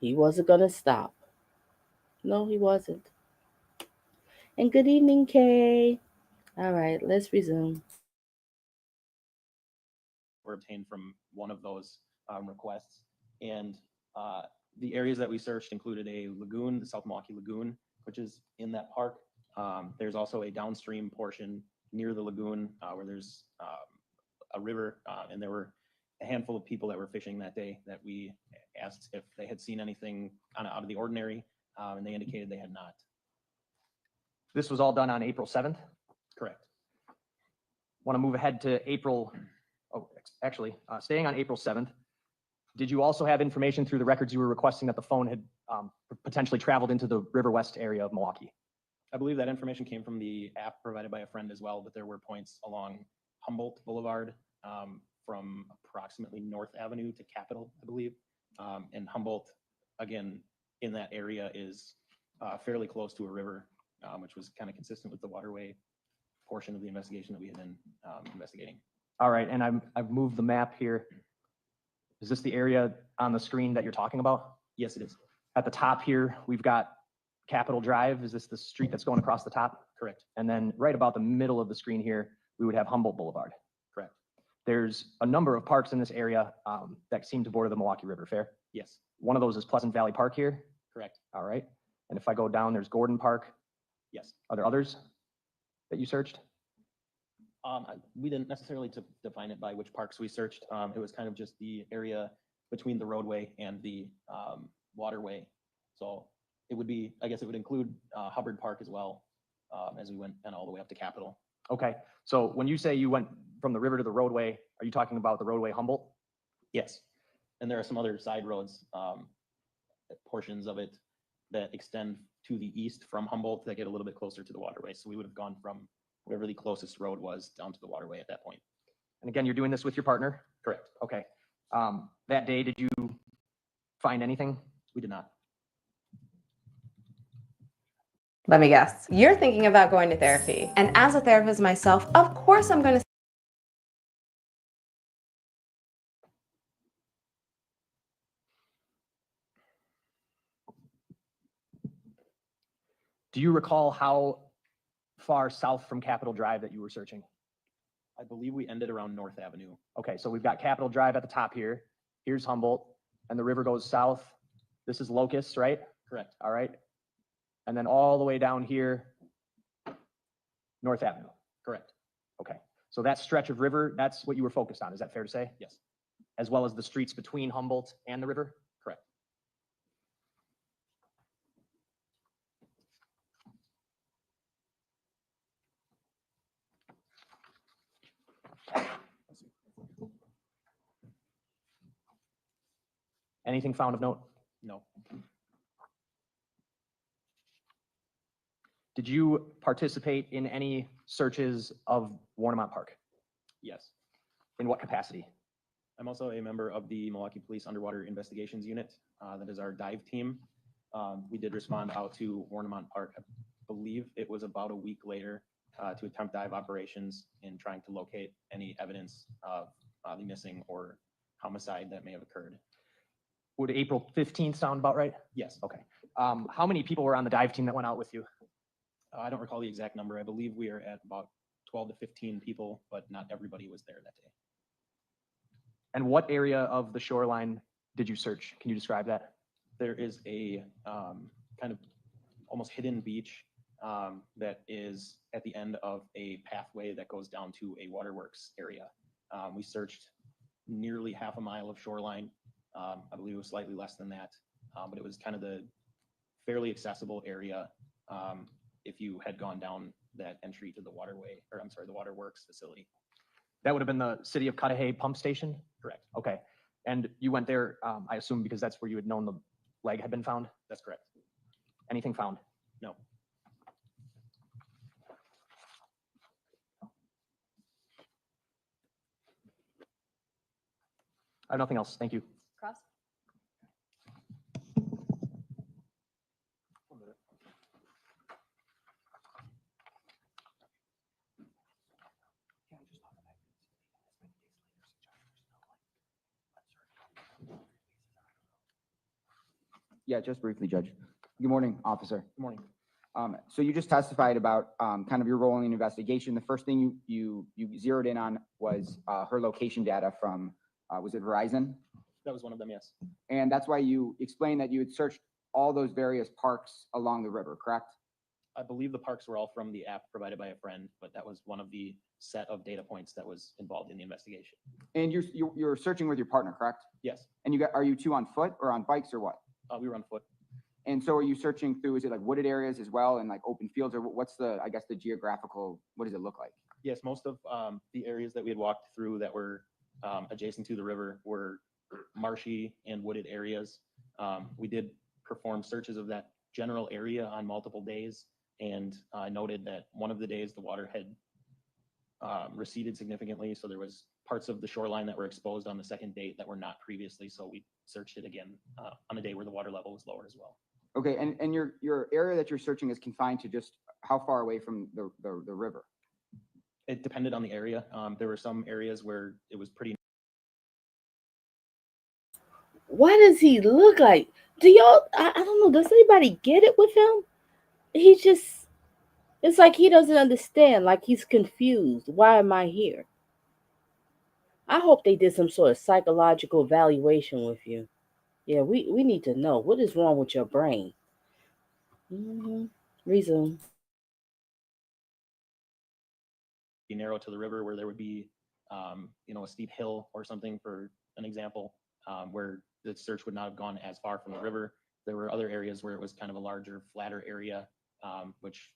he wasn't gonna stop. No, he wasn't. And good evening, Kay. All right, let's resume. Were obtained from one of those requests. And the areas that we searched included a lagoon, the South Milwaukee Lagoon, which is in that park. There's also a downstream portion near the lagoon where there's a river, and there were a handful of people that were fishing that day that we asked if they had seen anything out of the ordinary, and they indicated they had not. This was all done on April 7th? Correct. Want to move ahead to April, staying on April 7th, did you also have information through the records you were requesting that the phone had potentially traveled into the River West area of Milwaukee? I believe that information came from the app provided by a friend as well, but there were points along Humboldt Boulevard from approximately North Avenue to Capitol, I believe. And Humboldt, again, in that area is fairly close to a river, which was kind of consistent with the waterway portion of the investigation that we had been investigating. All right, and I've moved the map here. Is this the area on the screen that you're talking about? Yes, it is. At the top here, we've got Capitol Drive. Is this the street that's going across the top? Correct. And then right about the middle of the screen here, we would have Humboldt Boulevard. Correct. There's a number of parks in this area that seem to border the Milwaukee River, fair? Yes. One of those is Pleasant Valley Park here. Correct. All right. And if I go down, there's Gordon Park. Yes. Are there others that you searched? We didn't necessarily define it by which parks we searched. It was kind of just the area between the roadway and the waterway. So it would be, I guess it would include Hubbard Park as well, as we went and all the way up to Capitol. Okay. So when you say you went from the river to the roadway, are you talking about the roadway Humboldt? Yes. And there are some other side roads, portions of it that extend to the east from Humboldt that get a little bit closer to the waterway. So we would have gone from whatever the closest road was down to the waterway at that point. And again, you're doing this with your partner? Correct. Okay. That day, did you find anything? We did not. Let me guess. You're thinking about going to therapy. And as a therapist myself, of course I'm going to. Do you recall how far south from Capitol Drive that you were searching? I believe we ended around North Avenue. Okay, so we've got Capitol Drive at the top here. Here's Humboldt, and the river goes south. This is Locust, right? Correct. All right. And then all the way down here, North Avenue. Correct. Okay, so that stretch of river, that's what you were focused on. Is that fair to say? Yes. As well as the streets between Humboldt and the river? Correct. Anything found of note? No. Did you participate in any searches of Warnemont Park? Yes. In what capacity? I'm also a member of the Milwaukee Police Underwater Investigations Unit. That is our dive team. We did respond out to Warnemont Park. I believe it was about a week later to attempt dive operations in trying to locate any evidence of the missing or homicide that may have occurred. Would April 15th sound about right? Yes. Okay. How many people were on the dive team that went out with you? I don't recall the exact number. I believe we are at about 12 to 15 people, but not everybody was there that day. And what area of the shoreline did you search? Can you describe that? There is a kind of almost hidden beach that is at the end of a pathway that goes down to a waterworks area. We searched nearly half a mile of shoreline. I believe it was slightly less than that, but it was kind of the fairly accessible area if you had gone down that entry to the waterway, or I'm sorry, the waterworks facility. That would have been the city of Cudahy pump station? Correct. Okay. And you went there, I assume because that's where you had known the leg had been found? That's correct. Anything found? No. I have nothing else. Thank you. Cross? Yeah, just briefly, Judge. Good morning, officer. Good morning. So you just testified about kind of your role in the investigation. The first thing you zeroed in on was her location data from, was it Verizon? That was one of them, yes. And that's why you explained that you had searched all those various parks along the river, correct? I believe the parks were all from the app provided by a friend, but that was one of the set of data points that was involved in the investigation. And you're searching with your partner, correct? Yes, And are you two on foot or on bikes or what? we were on foot. And so are you searching through, is it like wooded areas as well and like open fields, or what's the, I guess, the geographical, what does it look like? Yes, most of the areas that we had walked through that were adjacent to the river were marshy and wooded areas. We did perform searches of that general area on multiple days, and noted that one of the days the water had receded significantly, so there was parts of the shoreline that were exposed on the second date that were not previously, so we searched it again on a day where the water level was lower as well. Okay, and your area that you're searching is confined to just how far away from the river? It depended on the area. There were some areas where it was pretty. Why does he look like? Do y'all? I don't know. Does anybody get it with him? He just. It's like he doesn't understand. Like he's confused. Why am I here? I hope they did some sort of psychological evaluation with you. Yeah, we need to know what is wrong with your brain. Resume. Be narrow to the river where there would be, a steep hill or something, for an example, where the search would not have gone as far from the river. There were other areas where it was kind of a larger, flatter area, which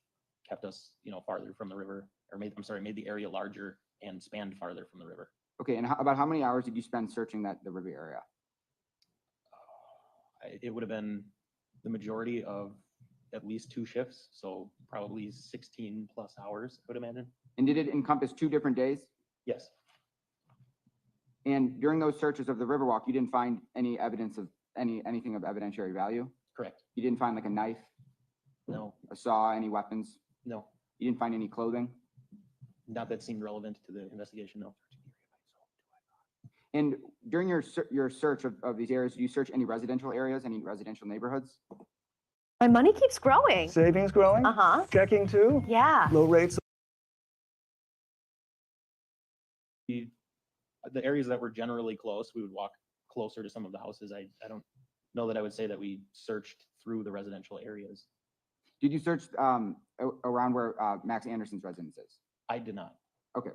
kept us, farther from the river, or made the area larger and spanned farther from the river. Okay, and about how many hours did you spend searching the river area? It would have been the majority of at least 2 shifts, so probably 16 plus hours, I would imagine. And did it encompass 2 different days? Yes. And during those searches of the Riverwalk, you didn't find any evidence of anything of evidentiary value? Correct. You didn't find like a knife? No. A saw, any weapons? No. You didn't find any clothing? Not that seemed relevant to the investigation, no. And during your search of these areas, do you search any residential areas, any residential neighborhoods? My money keeps growing. Savings growing? Uh-huh. Checking too? Yeah. Low rates? The areas that were generally close, we would walk closer to some of the houses. I don't know that I would say that we searched through the residential areas. Did you search around where Max Anderson's residence is? I did not. Okay.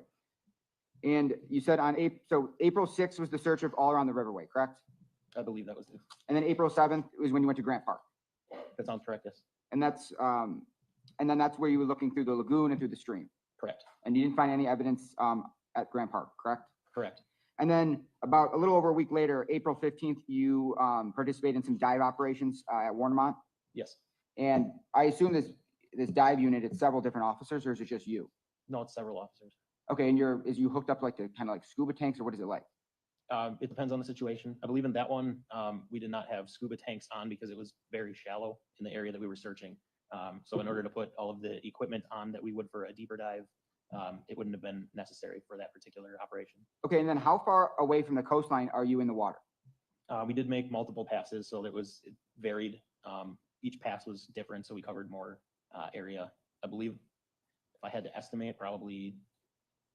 And you said so April 6th was the search of all around the Riverway, correct? I believe that was it. And then April 7th was when you went to Grant Park. That sounds correct, yes. And then that's where you were looking through the lagoon and through the stream. Correct. And you didn't find any evidence at Grant Park, correct? Correct. And then about a little over a week later, April 15th, you participated in some dive operations at Warnemont. Yes. And I assume this dive unit, it's several different officers, or is it just you? No, it's several officers. Okay, and is you hooked up like to kind of like scuba tanks, or what is it like? It depends on the situation. I believe in that one, we did not have scuba tanks on because it was very shallow in the area that we were searching. So in order to put all of the equipment on that we would for a deeper dive, it wouldn't have been necessary for that particular operation. Okay, and then how far away from the coastline are you in the water? We did make multiple passes, so it varied. Each pass was different, so we covered more area. I believe, if I had to estimate, probably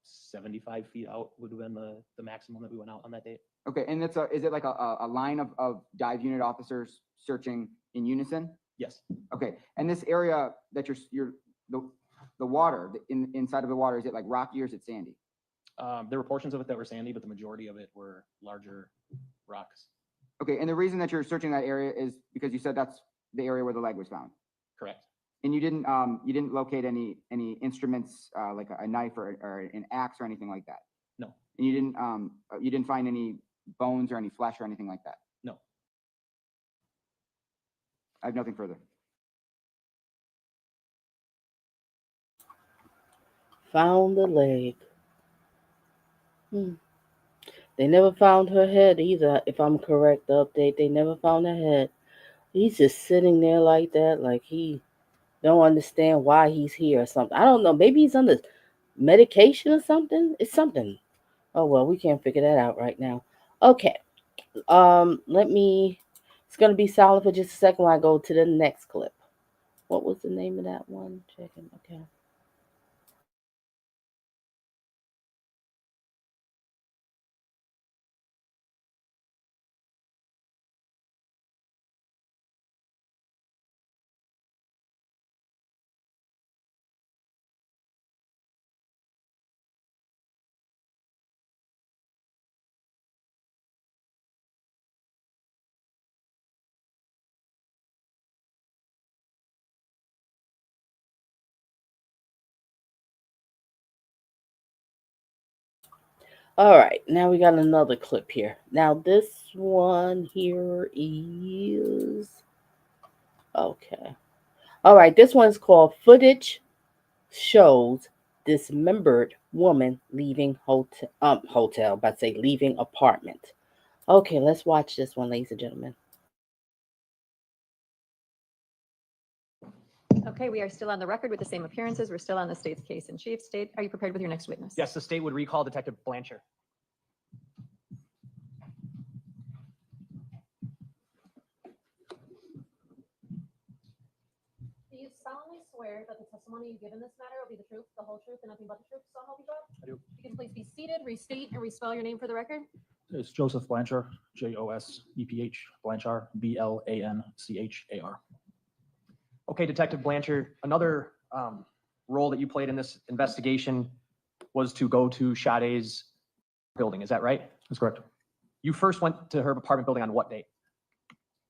75 feet out would have been the maximum that we went out on that date. Okay, and is it like a line of dive unit officers searching in unison? Yes. Okay, and this area that the water, inside of the water, is it like rocky or is it sandy? There were portions of it that were sandy, but the majority of it were larger rocks. Okay, and the reason that you're searching that area is because you said that's the area where the leg was found. Correct. And you didn't locate any instruments, like a knife or an axe or anything like that? No. And you didn't find any bones or any flesh or anything like that? No. I have nothing further. Found the leg. They never found her head either, if I'm correct, the update. They never found her head. He's just sitting there like that, like he don't understand why he's here or something. I don't know. Maybe he's under medication or something. It's something. Oh well, we can't figure that out right now. Okay. It's gonna be silent for just a second while I go to the next clip. What was the name of that one? Checking. Okay. All right, now we got another clip here. Now this one here is okay. All right, this one's called Footage Shows Dismembered Woman Leaving Hotel, but say leaving apartment. Okay, let's watch this one, ladies and gentlemen. Okay, we are still on the record with the same appearances. We're still on the state's case in chief. State, are you prepared with your next witness? Yes, the state would recall Detective Blanchard. Do you solemnly swear that the testimony you give in this matter will be the truth, the whole truth, and nothing but the truth, so help you God? I do. You can please be seated, restate, and respell your name for the record. It's Joseph Blanchard, Joseph Blanchard, Blanchar. Okay, Detective Blanchard, another role that you played in this investigation was to go to Sade's building. Is that right? That's correct. You first went to her apartment building on what date?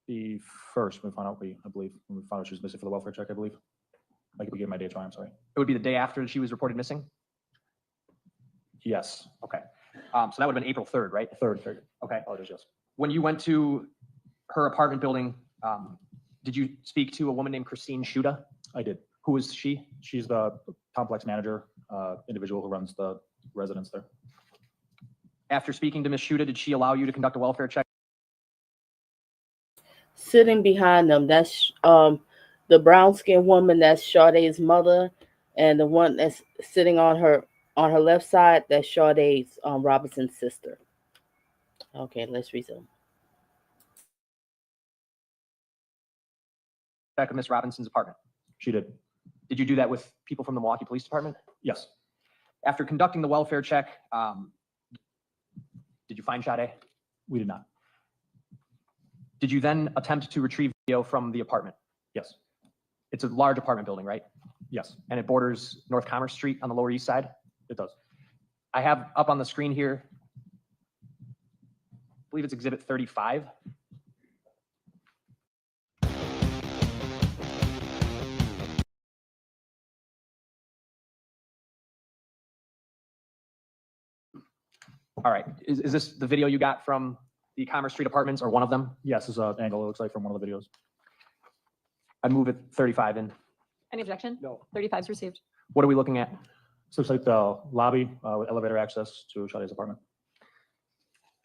The first, when we found out, I believe, when we found out she was missing for the welfare check, I believe. I could be getting my dates wrong, I'm sorry. It would be the day after she was reported missing? Yes. Okay. So that would have been April 3rd, right? 3rd. Okay. Apologies, yes. When you went to her apartment building, did you speak to a woman named Christine Shuda? I did. Who is she? She's the complex manager, individual who runs the residence there. After speaking to Ms. Shuda, did she allow you to conduct a welfare check? Sitting behind them, that's the brown-skinned woman, that's Sade's mother, and the one that's sitting on her left side, that's Sade's Robinson's sister. Okay, let's resume. Back at Ms. Robinson's apartment? She did. Did you do that with people from the Milwaukee Police Department? Yes. After conducting the welfare check, did you find Sade? We did not. Did you then attempt to retrieve video from the apartment? Yes. It's a large apartment building, right? Yes. And it borders North Commerce Street on the Lower East Side? It does. I have up on the screen here, I believe it's Exhibit 35. All right, is this the video you got from the Commerce Street Apartments or one of them? Yes, this is an angle it looks like from one of the videos. I'd move it 35 in. Any objection? No. 35 is received. What are we looking at? This looks like the lobby with elevator access to Sade's apartment.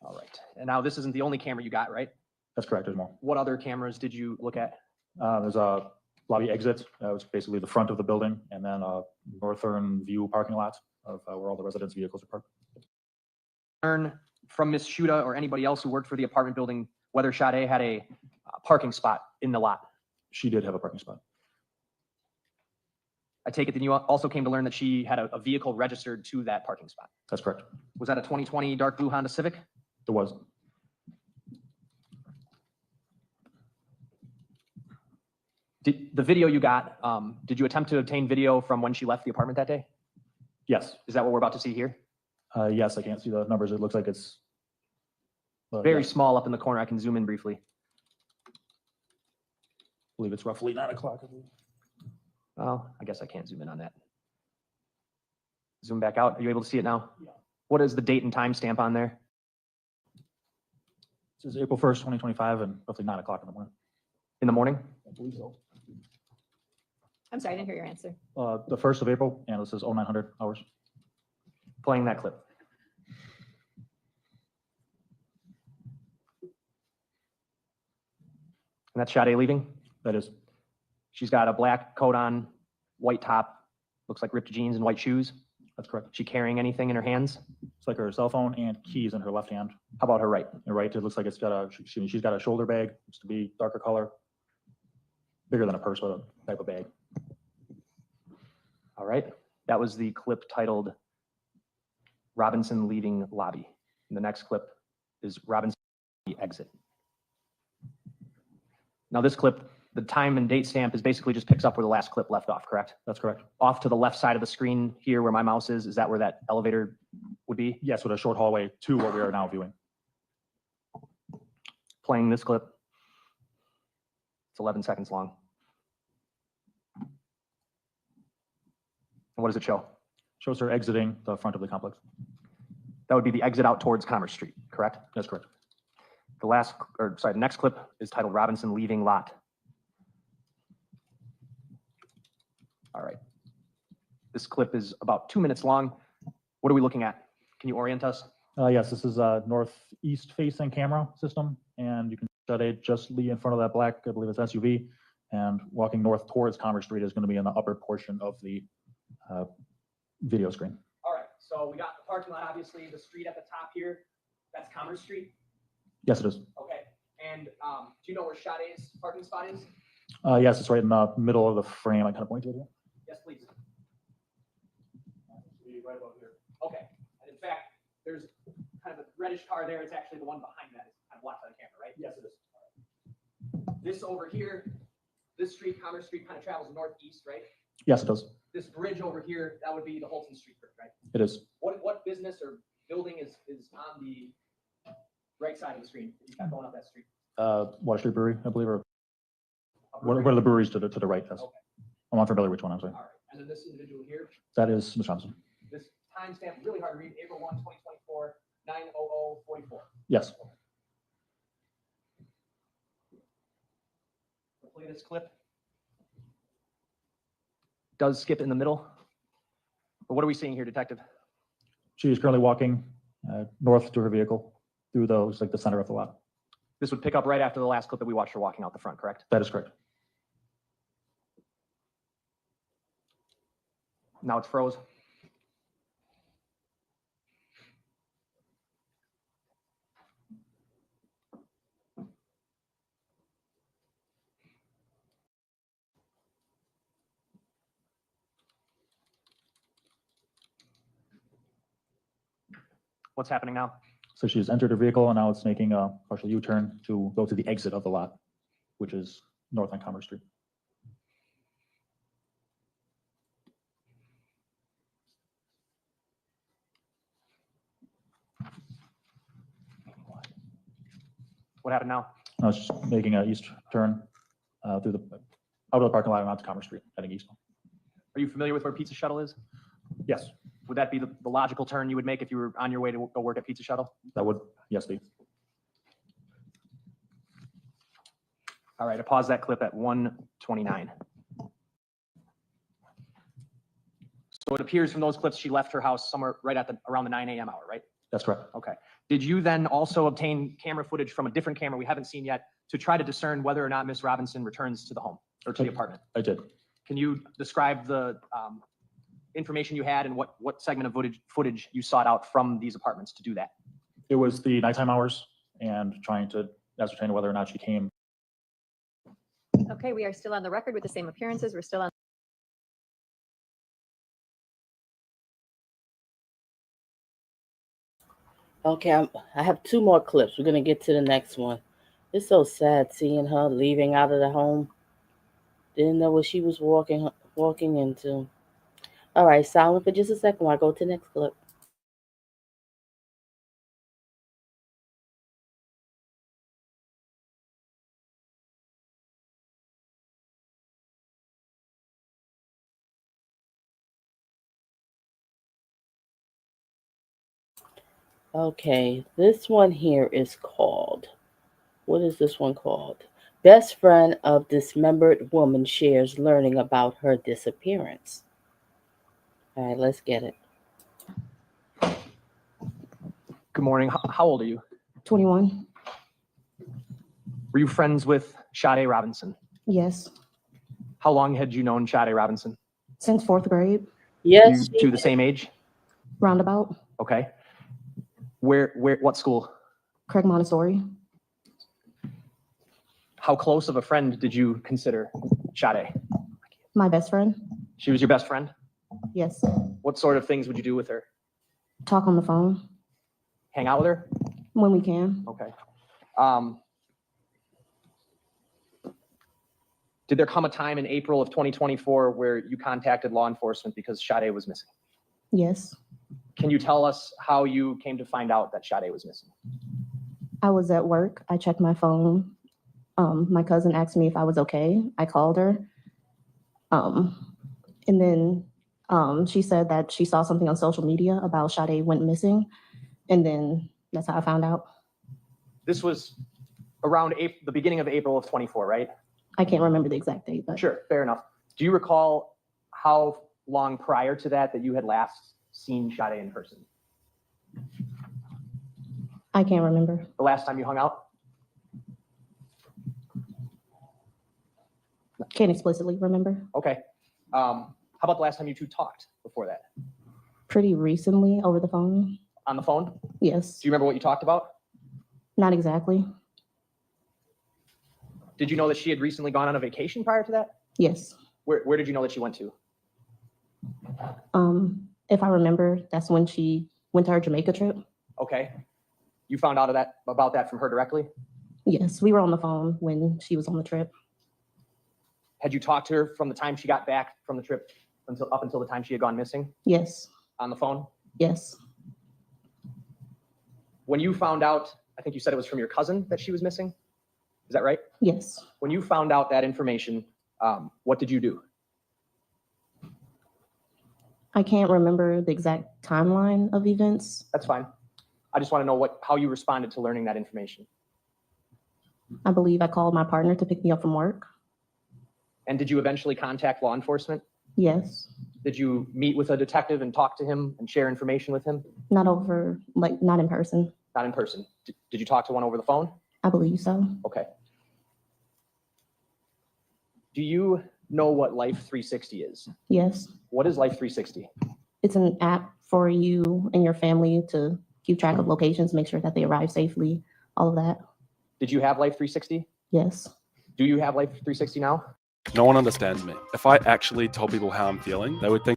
All right, and now this isn't the only camera you got, right? That's correct, there's more. What other cameras did you look at? There's a lobby exit, which is basically the front of the building, and then a northern view parking lot of where all the residents' vehicles are parked. Learn from Ms. Shuda or anybody else who worked for the apartment building whether Sade had a parking spot in the lot? She did have a parking spot. I take it then you also came to learn that she had a vehicle registered to that parking spot. That's correct. Was that a 2020 dark blue Honda Civic? There was. The video you got, did you attempt to obtain video from when she left the apartment that day? Yes. Is that what we're about to see here? Yes, I can't see the numbers. It looks like it's Very yeah. small up in the corner. I can zoom in briefly. I believe it's roughly 9 o'clock. I believe. Well, I guess I can't zoom in on that. Zoom back out. Are you able to see it now? Yeah. What is the date and time stamp on there? This is April 1st, 2025, and roughly 9 o'clock in the morning. In the morning? I believe so. I'm sorry, I didn't hear your answer. The 1st of April, and this is 0900 hours. Playing that clip. And that's Sade leaving? That is. She's got a black coat on, white top, looks like ripped jeans and white shoes. That's correct. She carrying anything in her hands? It's like her cell phone and keys in her left hand. How about her right? Her right, it looks like it's got a, she's got a shoulder bag, looks to be darker color. Bigger than a purse, but a type of bag. All right. That was the clip titled Robinson leaving lobby. And the next clip is Robinson exit. Now this clip, the time and date stamp is basically just picks up where the last clip left off, correct? That's correct. Off to the left side of the screen here where my mouse is that where that elevator would be? Yes, with a short hallway to what we are now viewing. Playing this clip. It's 11 seconds long. And what does it show? Shows her exiting the front of the complex. That would be the exit out towards Commerce Street, correct? That's correct. The next clip is titled Robinson leaving lot. All right. This clip is about 2 minutes long. What are we looking at? Can you orient us? Yes, this is a northeast facing camera system, and you can see Sade just in front of that black, I believe it's SUV, and walking north towards Commerce Street is going to be in the upper portion of the video screen. All right. So we got the parking lot, obviously, the street at the top here. That's Commerce Street. Yes, it is. Okay. And do you know where Sade's parking spot is? Yes, it's right in the middle of the frame. I kind of point to it here. Yes, please. Right about here. Okay. And in fact, there's kind of a reddish car there. It's actually the one behind that. It's kind of blocked by the camera, right? Yes, it is. This over here, this street, Commerce Street, kind of travels northeast, right? Yes, it does. This bridge over here, that would be the Holton Street Bridge, right? It is. What business or building is on the right side of the screen? You've got going up that street. Water Street Brewery, I believe, or what are the breweries to the right? Yes. Okay. I'm not familiar which one, I'm sorry. All right. And then this individual here, That is Ms. Robinson. this timestamp is really hard to read. April 1, 2024, 9:00:44. Yes. We'll play this clip. Does skip in the middle. But what are we seeing here, Detective? She is currently walking north to her vehicle through looks like the center of the lot. This would pick up right after the last clip that we watched her walking out the front, correct? That is correct. Now it's froze. What's happening now? So she's entered her vehicle, and now it's making a partial U-turn to go to the exit of the lot, which is north on Commerce Street. What happened now? Now it's just making a east turn through the out of the parking lot and onto Commerce Street, heading east. Are you familiar with where Pizza Shuttle is? Yes, Would that be the logical turn you would make if you were on your way to go work at Pizza Shuttle? that would, yes, be. All right, I paused that clip at 1:29. So it appears from those clips she left her house somewhere right at around the 9 a.m. hour, right? That's correct. Okay. Did you then also obtain camera footage from a different camera we haven't seen yet to try to discern whether or not Miss Robinson returns to the home or to the apartment? I did. Can you describe the information you had and what segment of footage you sought out from these apartments to do that? It was the nighttime hours and trying to ascertain whether or not she came. Okay, we are still on the record with the same appearances. We're still on. Okay, I have two more clips. We're going to get to the next one. It's so sad seeing her leaving out of the home. Didn't know what she was walking into. All right, silent for just a second while I go to the next clip. Okay, this one here is called, what is this one called? Best friend of dismembered woman shares learning about her disappearance. All right, let's get it. Good morning. How old are you? 21. Were you friends with Sade Robinson? Yes. How long had you known Sade Robinson? Since 4th grade. Yes. You two the same age? Roundabout. Okay. What school? Craig Montessori. How close of a friend did you consider Sade? My best friend. She was your best friend? Yes. What sort of things would you do with her? Talk on the phone Hang out with her? when we can. Okay. Did there come a time in April of 2024 where you contacted law enforcement because Sade was missing? Yes. Can you tell us how you came to find out that Sade was missing? I was at work. I checked my phone. My cousin asked me if I was okay. I called her. And then she said that she saw something on social media about Sade went missing. And then that's how I found out. This was around the beginning of April of 24, right? I can't remember the exact date, but Sure, fair enough. Do you recall how long prior to that you had last seen Sade in person? I can't remember. The last time you hung out? Can't explicitly remember. Okay. How about the last time you two talked before that? Pretty recently over the phone. On the phone? Yes. Do you remember what you talked about? Not exactly. Did you know that she had recently gone on a vacation prior to that? Yes. Where did you know that she went to? If I remember, that's when she went to her Jamaica trip. Okay. You found out about that from her directly? Yes, we were on the phone when she was on the trip. Had you talked to her from the time she got back from the trip up until the time she had gone missing? Yes. On the phone? Yes. When you found out, I think you said it was from your cousin that she was missing? Is that right? Yes. When you found out that information, what did you do? I can't remember the exact timeline of events. That's fine. I just want to know how you responded to learning that information. I believe I called my partner to pick me up from work. And did you eventually contact law enforcement? Yes. Did you meet with a detective and talk to him and share information with him? Not in person. Not in person. Did you talk to one over the phone? I believe so. Okay. Do you know what Life 360 is? Yes. What is Life 360? It's an app for you and your family to keep track of locations, make sure that they arrive safely, all of that. Did you have Life 360? Yes. Do you have Life 360 now? No one understands me. If I actually told people how I'm feeling, they would think.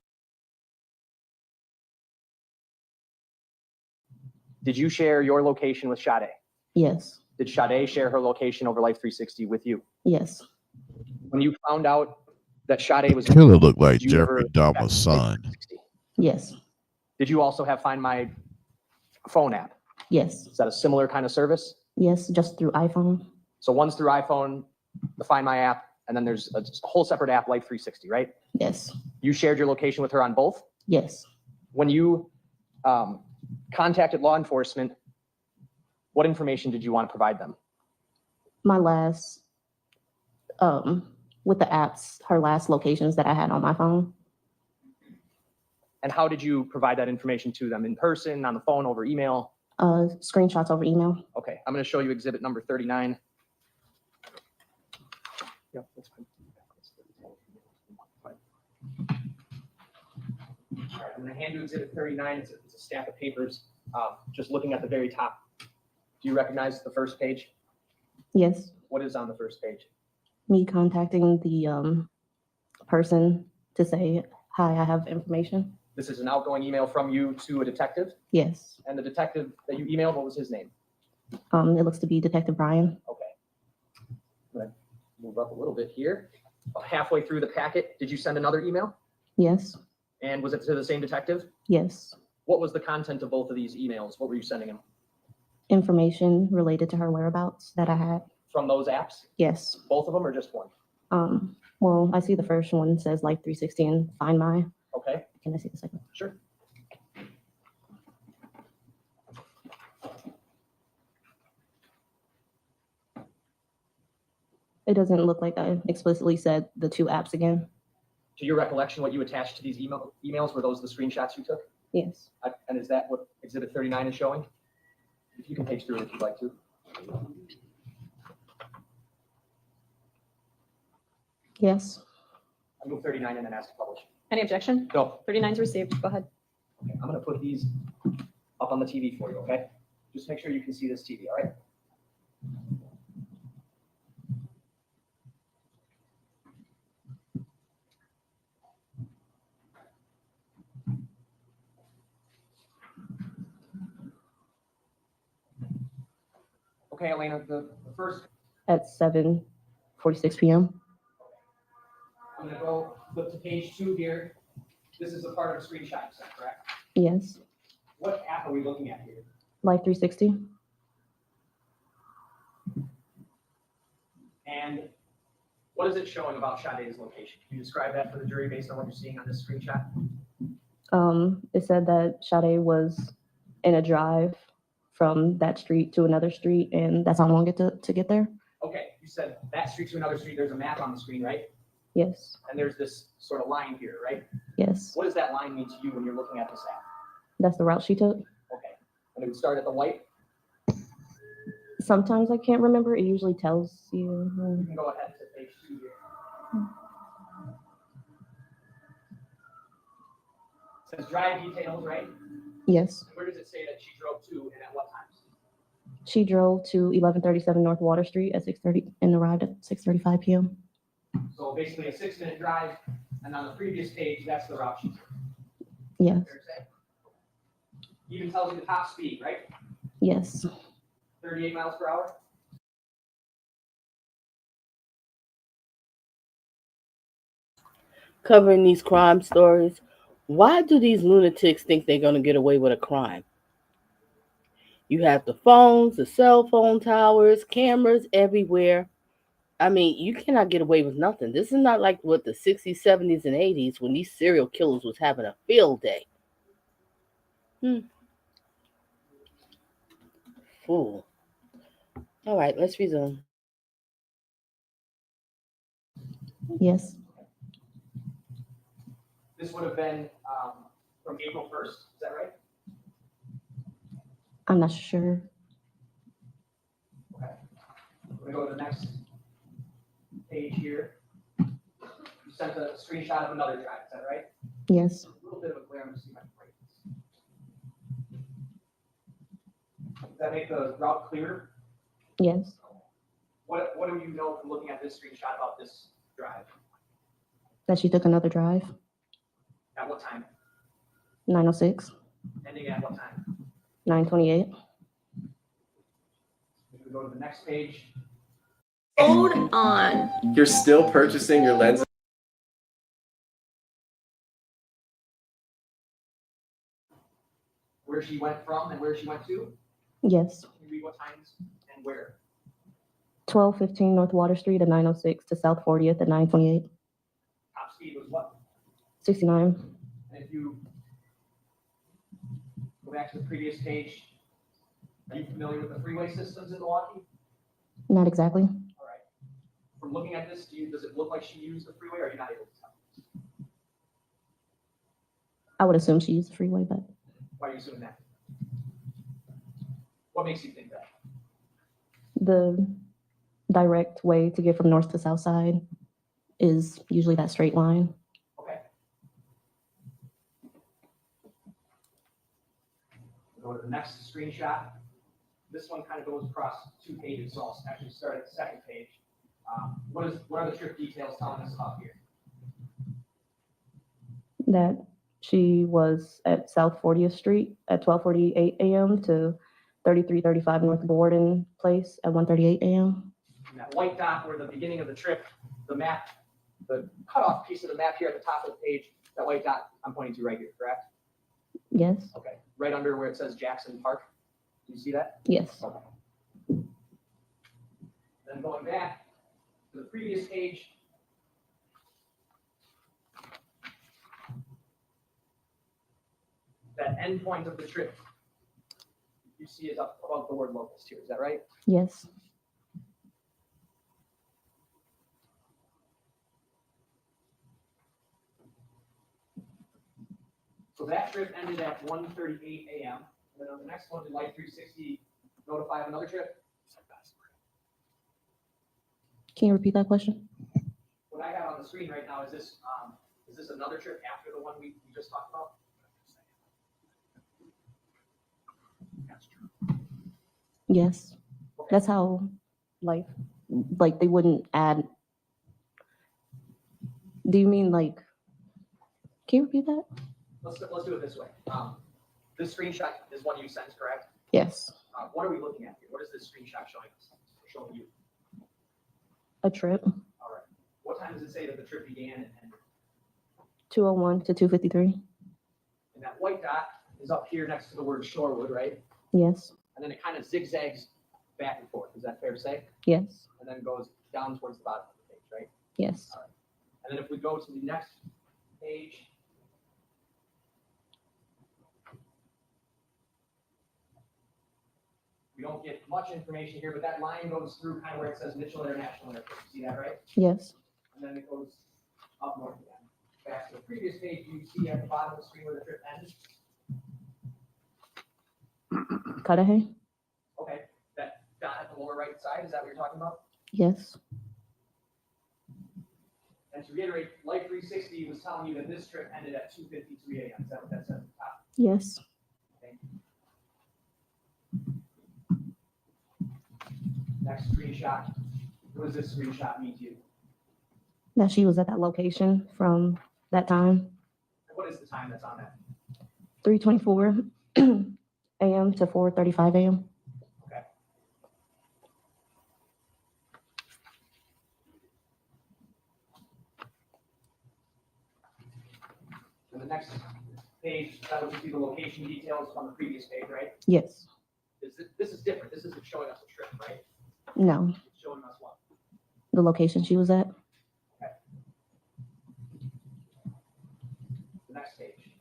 Did you share your location with Sade? Yes. Did Sade share her location over Life 360 with you? Yes. When you found out that Sade was Killer looked like did you ever Jeffrey Dahmer's son. Yes. Did you also have Find My phone app? Yes. Is that a similar kind of service? Yes, just through iPhone. So one's through iPhone, the Find My app, and then there's a whole separate app, Life 360, right? Yes. You shared your location with her on both? Yes. When you contacted law enforcement, what information did you want to provide them? My last, with the apps, her last locations that I had on my phone. And how did you provide that information to them? In person, on the phone, over email? Screenshots over email. Okay, I'm going to show you exhibit number 39. Yep, that's fine. All right, I'm going to hand you exhibit 39. It's a stack of papers. Just looking at the very top. Do you recognize the first page? Yes. What is on the first page? Me contacting the person to say, hi, I have information. This is an outgoing email from you to a detective? Yes. And the detective that you emailed, what was his name? It looks to be Detective Brian. Okay. I'm going to move up a little bit here. About halfway through the packet, did you send another email? Yes. And was it to the same detective? Yes. What was the content of both of these emails? What were you sending him? Information related to her whereabouts that I had. From those apps? Yes. Both of them or just one? Well, I see the first one says Life 360 and Find My. Okay. Can I see the second? Sure. It doesn't look like I explicitly said the two apps again. To your recollection, what you attached to these emails, were those the screenshots you took? Yes. And is that what Exhibit 39 is showing? If you can page through it if you'd like to. Yes. I move 39 and then ask to publish. Any objection? No. 39 is received. Go ahead. Okay, I'm gonna put these up on the TV for you, okay? Just make sure you can see this TV, all right? Okay, Elena, the first, At 7:46 p.m. I'm gonna go flip to page 2 here. This is a part of the screenshot you sent, correct? Yes. What app are we looking at here? Life 360. And what is it showing about Sade's location? Can you describe that for the jury based on what you're seeing on this screenshot? It said that Sade was in a drive from that street to another street, and that's how long it took to get there. Okay, you said that street to another street, there's a map on the screen, right? Yes. And there's this sort of line here, right? Yes. What does that line mean to you when you're looking at this app? That's the route she took. Okay, and it would start at the white? Sometimes I can't remember. It usually tells you. You can go ahead to page 2 here. It says drive details, right? Yes. Where does it say that she drove to and at what times? She drove to 1137 North Water Street at 6:30 and arrived at 6:35 p.m. So basically a 6-minute drive, and on the previous page, that's the route she took. Yes. Fair to say? Even tells you the top speed, right? Yes. 38 miles per hour? Covering these crime stories, why do these lunatics think they're going to get away with a crime? You have the phones, the cell phone towers, cameras everywhere. I mean, you cannot get away with nothing. This is not like what the 60s, 70s, and 80s when these serial killers was having a field day. Fool. All right, let's resume. Yes. This would have been from April 1st, is that right? I'm not sure. Okay. We're going to go to the next page here. You sent a screenshot of another drive, is that right? Yes. A little bit of a glare, I'm going to see if I can break this. Does that make the route clearer? Yes. What do you know from looking at this screenshot about this drive? That she took another drive. At what time? 9:06. Ending at what time? 9:28. We go to the next page. Hold on. You're still purchasing your lenses? Where she went from and where she went to? Yes. Can you read what times and where? 1215 North Water Street at 9:06 to South 40th at 9:28. Top speed was what? 69. And if you go back to the previous page, are you familiar with the freeway systems in Milwaukee? Not exactly. All right. From looking at this, does it look like she used the freeway, or are you not able to tell? I would assume she used the freeway, but Why are you assuming that? What makes you think that? the direct way to get from north to south side is usually that straight line. Okay. Go to the next screenshot. This one kind of goes across 2 pages, so I'll actually start at the second page. What are the trip details telling us about here? That she was at South 40th Street at 12:48 a.m. to 3335 North Borden Place at 1:38 a.m. And that white dot where the beginning of the trip, the map, the cutoff piece of the map here at the top of the page, that white dot I'm pointing to right here, correct? Yes. Okay, right under where it says Jackson Park. Do you see that? Yes. Okay. Then going back to the previous page. That end point of the trip you see is up above the word locust here, is that right? Yes. So that trip ended at 1:38 a.m. And then on the next one, did Life 360 notify of another trip? Can you repeat that question? What I have on the screen right now, is this another trip after the one we just talked about? Yes. That's how life, like they wouldn't add. Do you mean like, can you repeat that? Let's do it this way. This screenshot is one you sent, correct? Yes. What are we looking at here? What is this screenshot showing us? Showing you? A trip, All right. What time does it say that the trip began and ended? 2:01 to 2:53. And that white dot is up here next to the word Shorewood, right? Yes. And then it kind of zigzags back and forth. Is that fair to say? Yes. And then goes down towards the bottom of the page, right? Yes. All right. And then if we go to the next page, we don't get much information here, but that line goes through kind of where it says Mitchell International Airport. See that, right? Yes. And then it goes up north again. Back to the previous page, you see at the bottom of the screen where the trip ends. Cudahy? Okay, that dot at the lower right side, is that what you're talking about? Yes. And to reiterate, Life 360 was telling you that this trip ended at 2:53 a.m. Is that what that says at the top? Yes. Thank you. Next screenshot. What does this screenshot mean to you? That she was at that location from that time, What is the time that's on that? 3:24 a.m. to 4:35 a.m. Okay. And the next page, that would just be the location details on the previous page, right? Yes. This is different. This isn't showing us a trip, right? No. It's showing us what? The location she was at. Okay. The next page.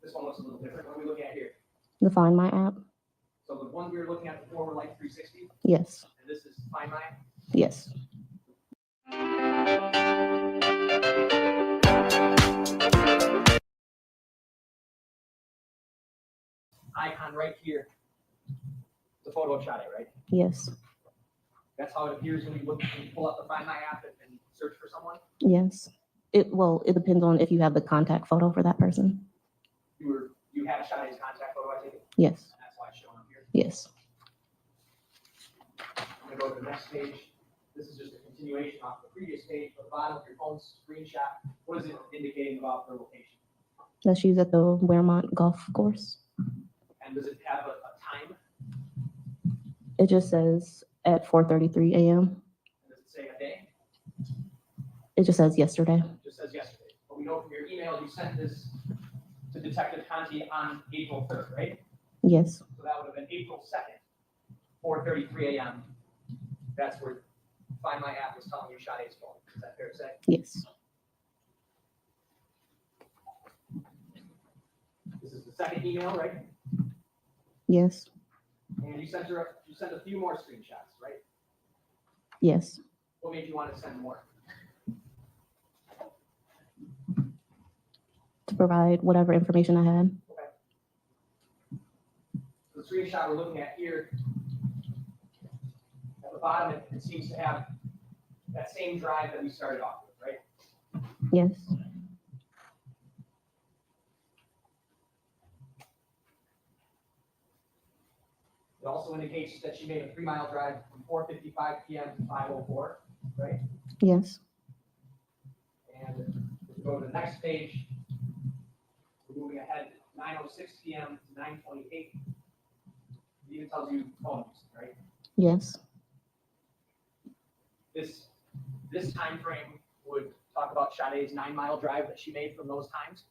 This one looks a little different. What are we looking at here? The Find My app. So the one we were looking at before were like 360, Yes. and this is Find My. Yes. Icon right here. The photo of Sade, right? Yes. That's how it appears when you pull up the Find My app and search for someone. Yes. It depends on if you have the contact photo for that person. You have Sade's contact photo, I take it? Yes. And that's why it's showing up here. Yes. I'm gonna go to the next page. This is just a continuation off the previous page. At the bottom of your phone screenshot, what is it indicating about the location? That she's at the Weremont Golf Course. And does it have a time? It just says at 4:33 a.m. And does it say a day? It just says yesterday. It just says yesterday. But we know from your email you sent this to Detective Conti on April 3rd, right? Yes. So that would have been April 2nd, 4:33 a.m. That's where Find My app was telling you Sade's phone. Is that fair to say? Yes. This is the second email, right? Yes. And you sent a few more screenshots, right? Yes. What made you want to send more? To provide whatever information I had. Okay. The screenshot we're looking at here, at the bottom, it seems to have that same drive that we started off with, right? Yes. It also indicates that she made a 3-mile drive from 4:55 p.m. to 5:04, right? Yes. And if we go to the next page, we're moving ahead 9:06 p.m. to 9:28. It even tells you phone use, right? Yes. This time frame would talk about Sade's 9-mile drive that she made from those times.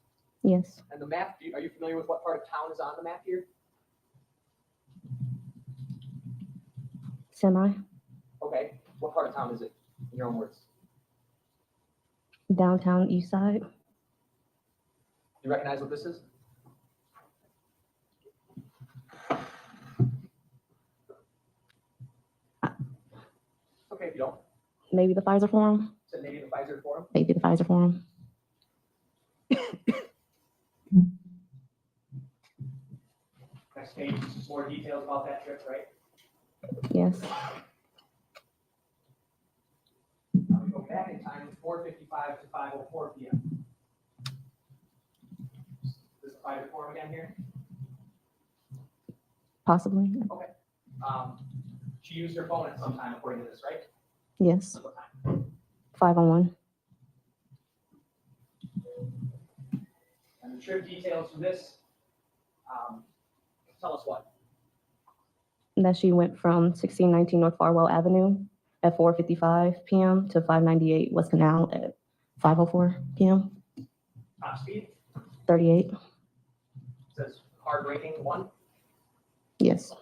Yes. And the map, are you familiar with what part of town is on the map here? Semi. Okay, what part of town is it, in your own words? Downtown East Side. Do you recognize what this is? Okay, if you don't. Maybe the Pfizer Forum. Said maybe the Pfizer Forum. Maybe the Pfizer Forum. page, more details about that trip, right? Yes. Now we go back in time, 4:55 to 5:04 p.m. Does this apply to form again here? Possibly. Okay. She used her phone at some time according to this, right? Yes. What time? 5:01. And the trip details for this, tell us what? That she went from 1619 North Farwell Avenue at 4:55 p.m. to 598 West Canal at 5:04 p.m. Top speed, 38. says hard braking 1. Yes.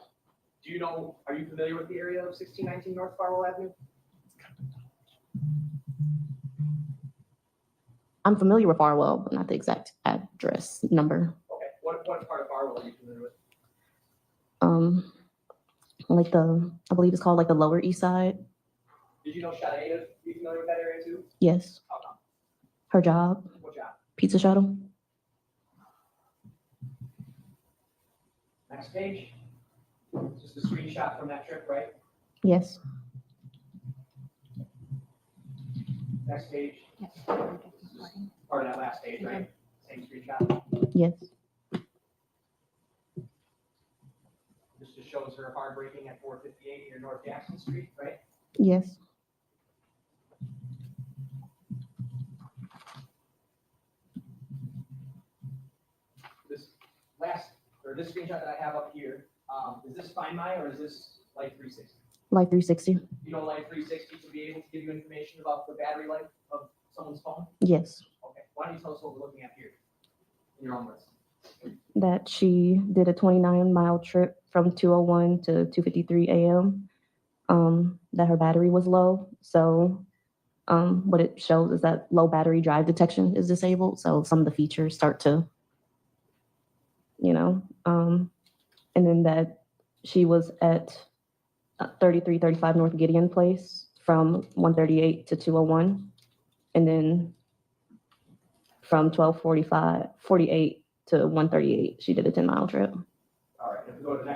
Do you know, are you familiar with the area of 1619 North Farwell Avenue? I'm familiar with Farwell, but not the exact address number. Okay, what part of Farwell are you familiar with? Like I believe it's called like the Lower East Side. Did you know Sade is, you familiar with that area too? Yes. How come? Her job, What job? pizza shuttle. Next page. Just a screenshot from that trip, right? Yes. Next page. Part of that last page, right? Same screenshot. Yes. This just shows her hard braking at 458 near North Jackson Street, right? Yes. This screenshot that I have up here, is this Find My or is this Life 360? Life 360. You know Life 360 to be able to give you information about the battery life of someone's phone? Yes. Okay, why don't you tell us what we're looking at here in your own words? That she did a 29-mile trip from 2:01 to 2:53 a.m. That her battery was low. So what it shows is that low battery drive detection is disabled. So some of the features start to, and then that she was at 3335 North Gideon Place from 1:38 to 2:01. And then from 48 to 1:38, she did a 10-mile trip. All right, if we go to the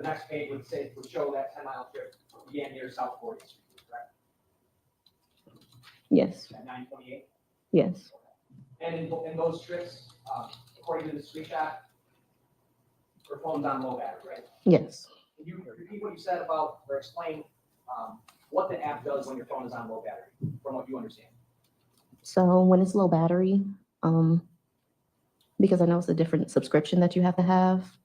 next page would show that 10-mile trip began near South 40th Street, correct? Yes. At 9:28. Yes. And in those trips, according to the screenshot, her phone's on low battery, right? Yes. Can you repeat what you said about, or explain what the app does when your phone is on low battery, from what you understand? So when it's low battery, because I know it's a different subscription that you have to have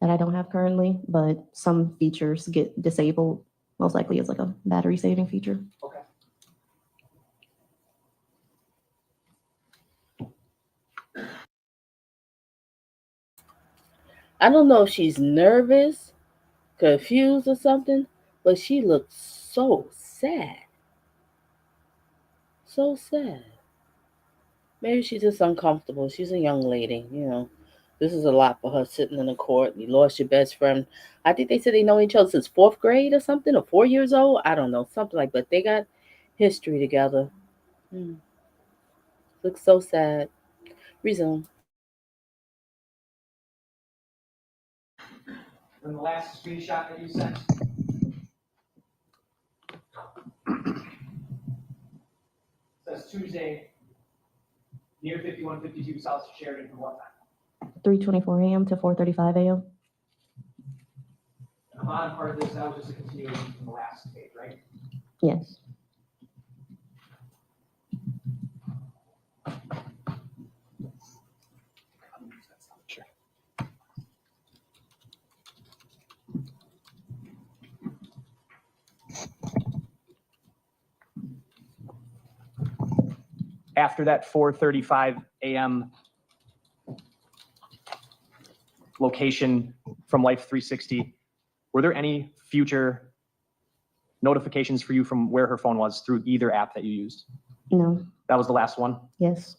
that I don't have currently, but some features get disabled. Most likely it's like a battery saving feature. Okay. I don't know if she's nervous, confused, or something, but she looks so sad. So sad. Maybe she's just uncomfortable. She's a young lady, This is a lot for her sitting in the court. You lost your best friend. I think they said they know each other since 4th grade or something, or 4 years old. I don't know, something like that. They got history together. Looks so sad. Resume. And the last screenshot that you sent. Says Tuesday, near 5152 South Sheridan from what time? 3:24 a.m. to 4:35 a.m. And the bottom part of this, that was just a continuation from the last page, right? Yes. After that 4:35 a.m. location from Life 360, were there any future notifications for you from where her phone was through either app that you used? No. That was the last one? Yes.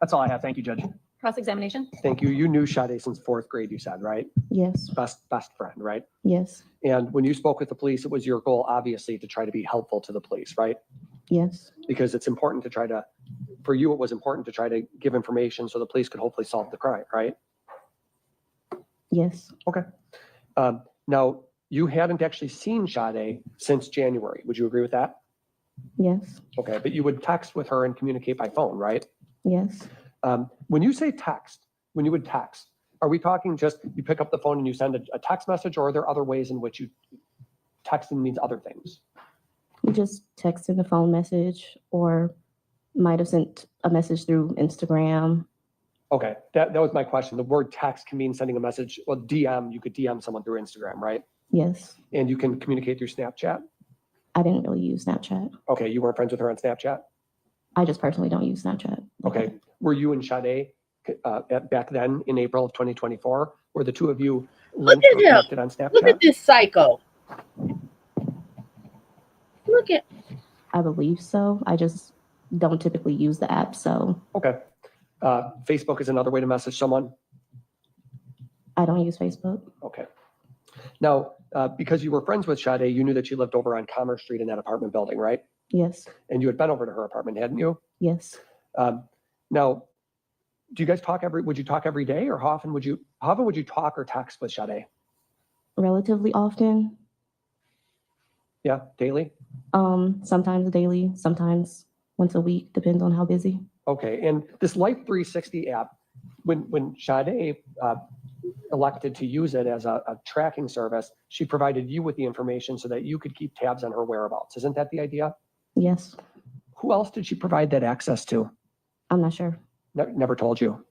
That's all I have. Thank you, Judge. Cross-examination? Thank you. You knew Sade since 4th grade, you said, right? Yes, Best friend, right? yes, And when you spoke with the police, it was your goal, obviously, to try to be helpful to the police, right? yes, Because it's important to try to, for you, it was important to try to give information so the police could hopefully solve the crime, right? yes, Okay. Now, you hadn't actually seen Sade since January. Would you agree with that? yes, Okay, but you would text with her and communicate by phone, right? yes. When you say text, when you would text, are we talking just you pick up the phone and you send a text message, or are there other ways in which you texting means other things? We just texted the phone message or might have sent a message through Instagram. Okay, that was my question. The word text can mean sending a message. Well, DM, you could DM someone through Instagram, right? Yes, And you can communicate through Snapchat. I didn't really use Snapchat. Okay, you weren't friends with her on Snapchat? I just personally don't use Snapchat. Okay, were you and Sade back then in April of 2024? Were the two of you linked or connected on Snapchat? Look at this psycho. Look at. I believe so. I just don't typically use the app, so Okay. Facebook is another way to message someone? I don't use Facebook. Okay. Now, because you were friends with Sade, you knew that she lived over on Commerce Street in that apartment building, right? Yes, And you had been over to her apartment, hadn't you? yes. Now, do you guys talk would you talk every day, or how often would you talk or text with Sade? Relatively often. Yeah, daily? Sometimes daily, sometimes once a week, depends on how busy. Okay, and this Life 360 app, when Sade elected to use it as a tracking service, she provided you with the information so that you could keep tabs on her whereabouts. Isn't that the idea? Yes, Who else did she provide that access to? I'm not sure. Never told you.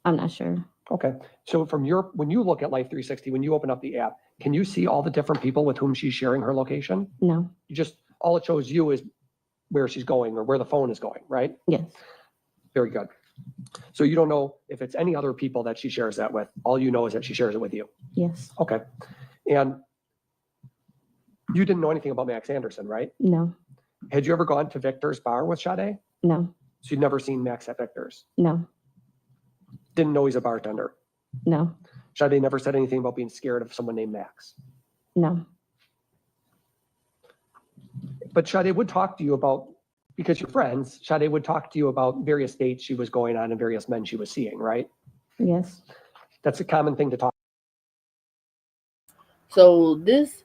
I'm not sure. Okay, so when you look at Life 360, when you open up the app, can you see all the different people with whom she's sharing her location? No. All it shows you is where she's going or where the phone is going, right? Yes. Very good. So you don't know if it's any other people that she shares that with. All you know is that she shares it with you. Yes. Okay. And you didn't know anything about Max Anderson, right? No. Had you ever gone to Victor's bar with Sade? No. So you'd never seen Max at Victor's? No. Didn't know he's a bartender? No. Sade never said anything about being scared of someone named Max? No. But Sade would talk to you about, because you're friends, Sade would talk to you about various dates she was going on and various men she was seeing, right? Yes. That's a common thing to talk. So this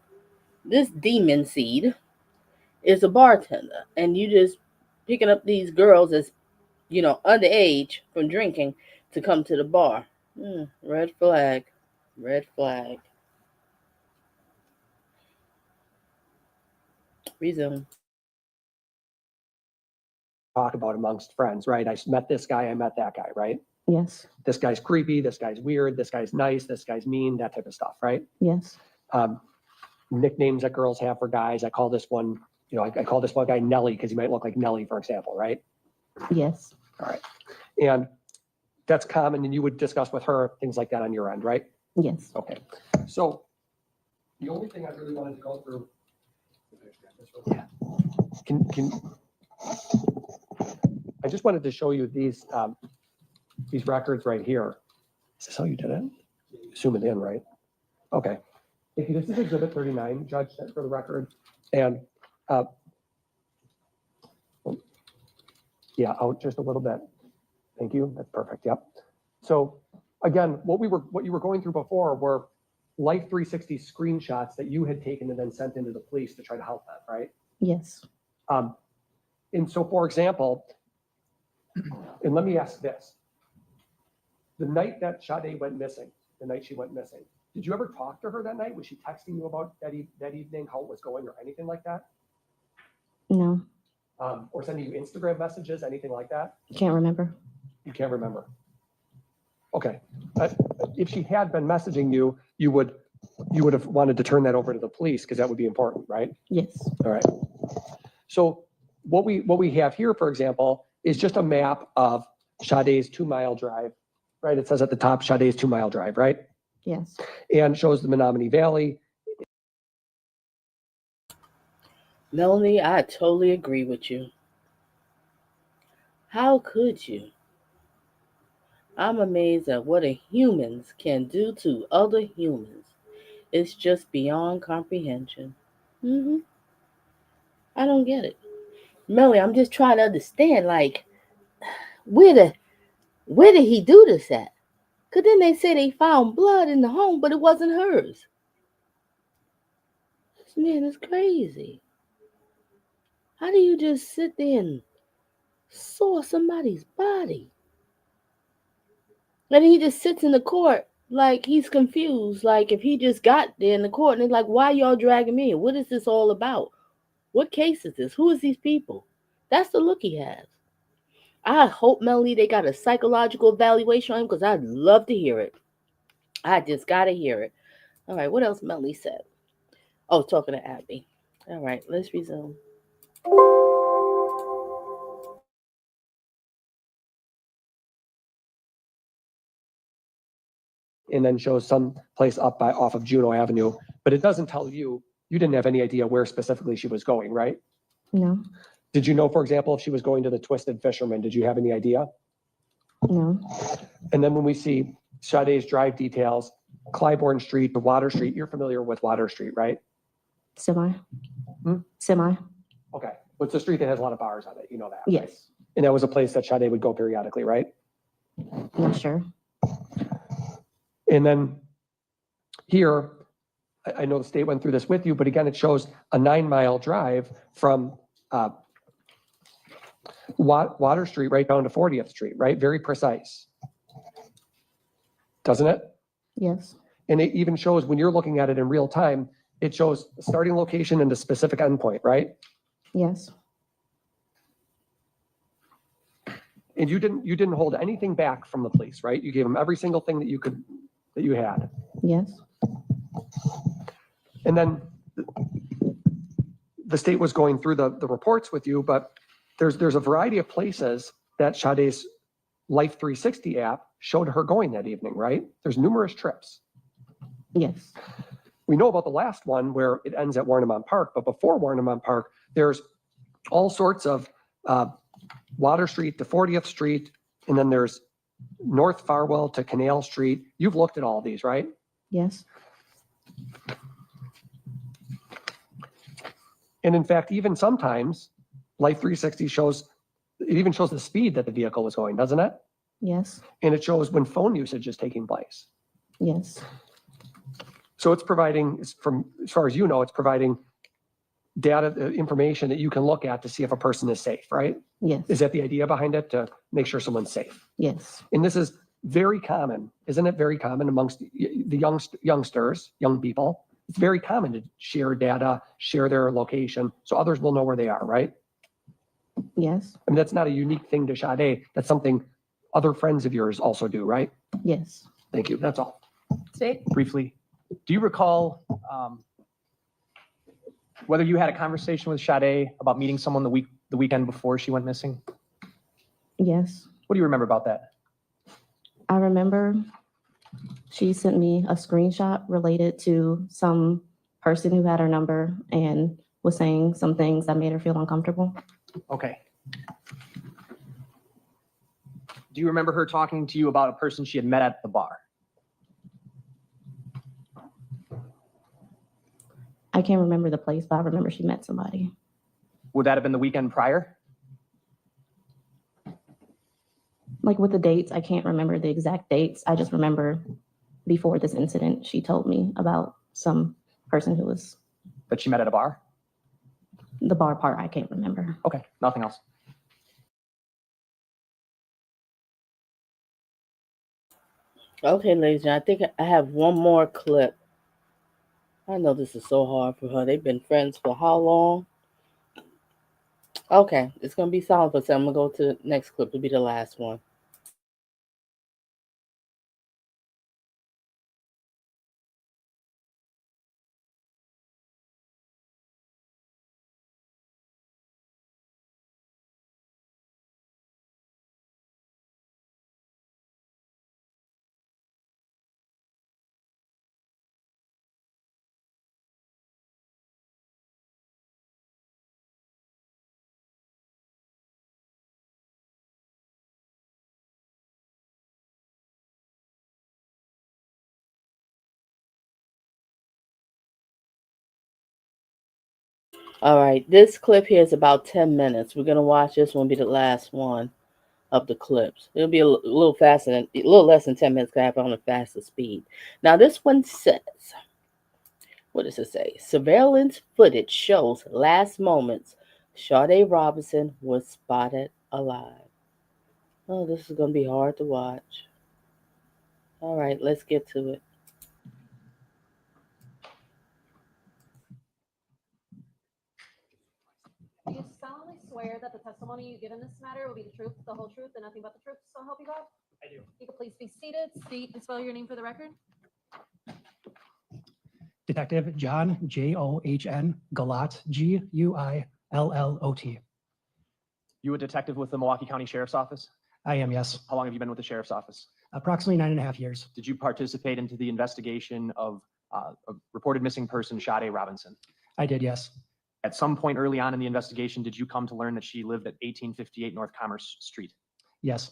demon seed is a bartender, and you just picking up these girls as, underage from drinking to come to the bar. Red flag. Red flag. Resume. Talk about amongst friends, right? I met this guy, I met that guy, right? Yes. This guy's creepy, this guy's weird, this guy's nice, this guy's mean, that type of stuff, right? Yes. Nicknames that girls have for guys. I call this one, I call this one guy Nelly because he might look like Nelly, for example, right? Yes. All right. And that's common, and you would discuss with her things like that on your end, right? Yes. Okay. So the only thing I really wanted to go through. Yeah. I just wanted to show you these records right here. Is this how you did it? Zoom it in, right? Okay. This is Exhibit 39, Judge, for the record. And yeah, out just a little bit. Thank you. That's perfect. Yep. So again, what you were going through before were Life 360 screenshots that you had taken and then sent into the police to try to help them, right? Yes. And so, for example, and let me ask this. The night that Sade went missing, the night she went missing, did you ever talk to her that night? Was she texting you about that evening, how it was going or anything like that? No. Or sending you Instagram messages, anything like that? Can't remember. You can't remember. Okay. If she had been messaging you, you would have wanted to turn that over to the police because that would be important, right? Yes. All right. So what we have here, for example, is just a map of Sade's 2-mile drive, right? It says at the top, Sade's 2-mile drive, right? Yes. And shows the Menominee Valley. Melanie, I totally agree with you. How could you? I'm amazed at what a humans can do to other humans. It's just beyond comprehension. hmm I don't get it. Melly, I'm just trying to understand, like, where the where did he do this at? Cause then they say they found blood in the home, but it wasn't hers. This man is crazy. How do you just sit there and saw somebody's body? And he just sits in the court like he's confused. Like if he just got there in the court and it's like, why y'all dragging me in? What is this all about? What case is this? Who is these people? That's the look he has. I hope, Melanie, they got a psychological evaluation on him because I'd love to hear it. I just gotta hear it. All right, what else Melanie said? Oh, talking to Abby. All right, let's resume. And then shows some place up by off of Juneau Avenue, but it doesn't tell you, you didn't have any idea where specifically she was going, right? No, Did you know, for example, if she was going to the Twisted Fisherman, did you have any idea? no, And then when we see Sade's drive details, Clybourne Street to Water Street, you're familiar with Water Street, right? semi, Hmm? semi, Okay, what's the street that has a lot of bars on it? You know that. yes, And that was a place that Sade would go periodically, right? not sure. And then here, I know the state went through this with you, but again, it shows a 9-mile drive from Water Street right down to 40th Street, right? Very precise. Doesn't it? Yes, And it even shows when you're looking at it in real time, it shows the starting location and the specific endpoint, right? yes, And you didn't hold anything back from the police, right? You gave them every single thing that you had. yes, And then the state was going through the reports with you, but there's a variety of places that Sade's Life 360 app showed her going that evening, right? There's numerous trips. yes, We know about the last one where it ends at Warnemont Park, but before Warnemont Park, there's all sorts of Water Street to 40th Street, and then there's North Farwell to Canal Street. You've looked at all these, right? yes, And in fact, even sometimes Life 360 shows, it even shows the speed that the vehicle was going, doesn't it? yes, And it shows when phone usage is taking place. yes, So it's providing, from as far as you know, it's providing data, information that you can look at to see if a person is safe, right? yes, Is that the idea behind it, to make sure someone's safe? yes, And this is very common, isn't it very common amongst the youngsters, young people? It's very common to share data, share their location, so others will know where they are, right? yes, I mean, that's not a unique thing to Sade. That's something other friends of yours also do, right? yes. Thank you. That's all. State, briefly, do you recall whether you had a conversation with Sade about meeting someone the weekend before she went missing? Yes, What do you remember about that? I remember she sent me a screenshot related to some person who had her number and was saying some things that made her feel uncomfortable. Okay. Do you remember her talking to you about a person she had met at the bar? I can't remember the place, but I remember she met somebody. Would that have been the weekend prior? Like with the dates, I can't remember the exact dates. I just remember before this incident, she told me about some person who was That she met at a bar? the bar part. I can't remember. Okay, nothing else. Okay, ladies, and I think I have one more clip. I know this is so hard for her. They've been friends for how long? Okay, it's going to be silent for a second. I'm going to go to the next clip. It'll be the last one. All right, this clip here is about 10 minutes. We're gonna watch this one be the last one of the clips. It'll be a little faster than a little less than 10 minutes. 'Cause I have it on a faster speed. Now this one says, what does it say? Surveillance footage shows last moments. Sade Robinson was spotted alive. Oh, this is gonna be hard to watch. All right, let's get to it. Do you solemnly swear that the testimony you give in this matter will be the truth, the whole truth, and nothing but the truth, so help you God? I do. You could please be seated, state and spell your name for the record. Detective John, John, Guillot, Guillot. You a detective with the Milwaukee County Sheriff's Office? I am, yes. How long have you been with the Sheriff's Office? Approximately 9.5 years. Did you participate into the investigation of a reported missing person, Sade Robinson? I did, yes. At some point early on in the investigation, did you come to learn that she lived at 1858 North Commerce Street Yes,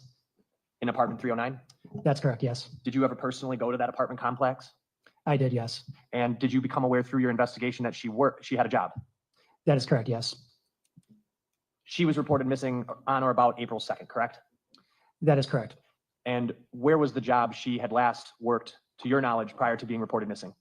in apartment 309? that's correct, yes. Did you ever personally go to that apartment complex? I did, yes. And did you become aware through your investigation that she had a job? That is correct, yes. She was reported missing on or about April 2nd, correct? That is correct. And where was the job she had last worked, to your knowledge, prior to being reported missing?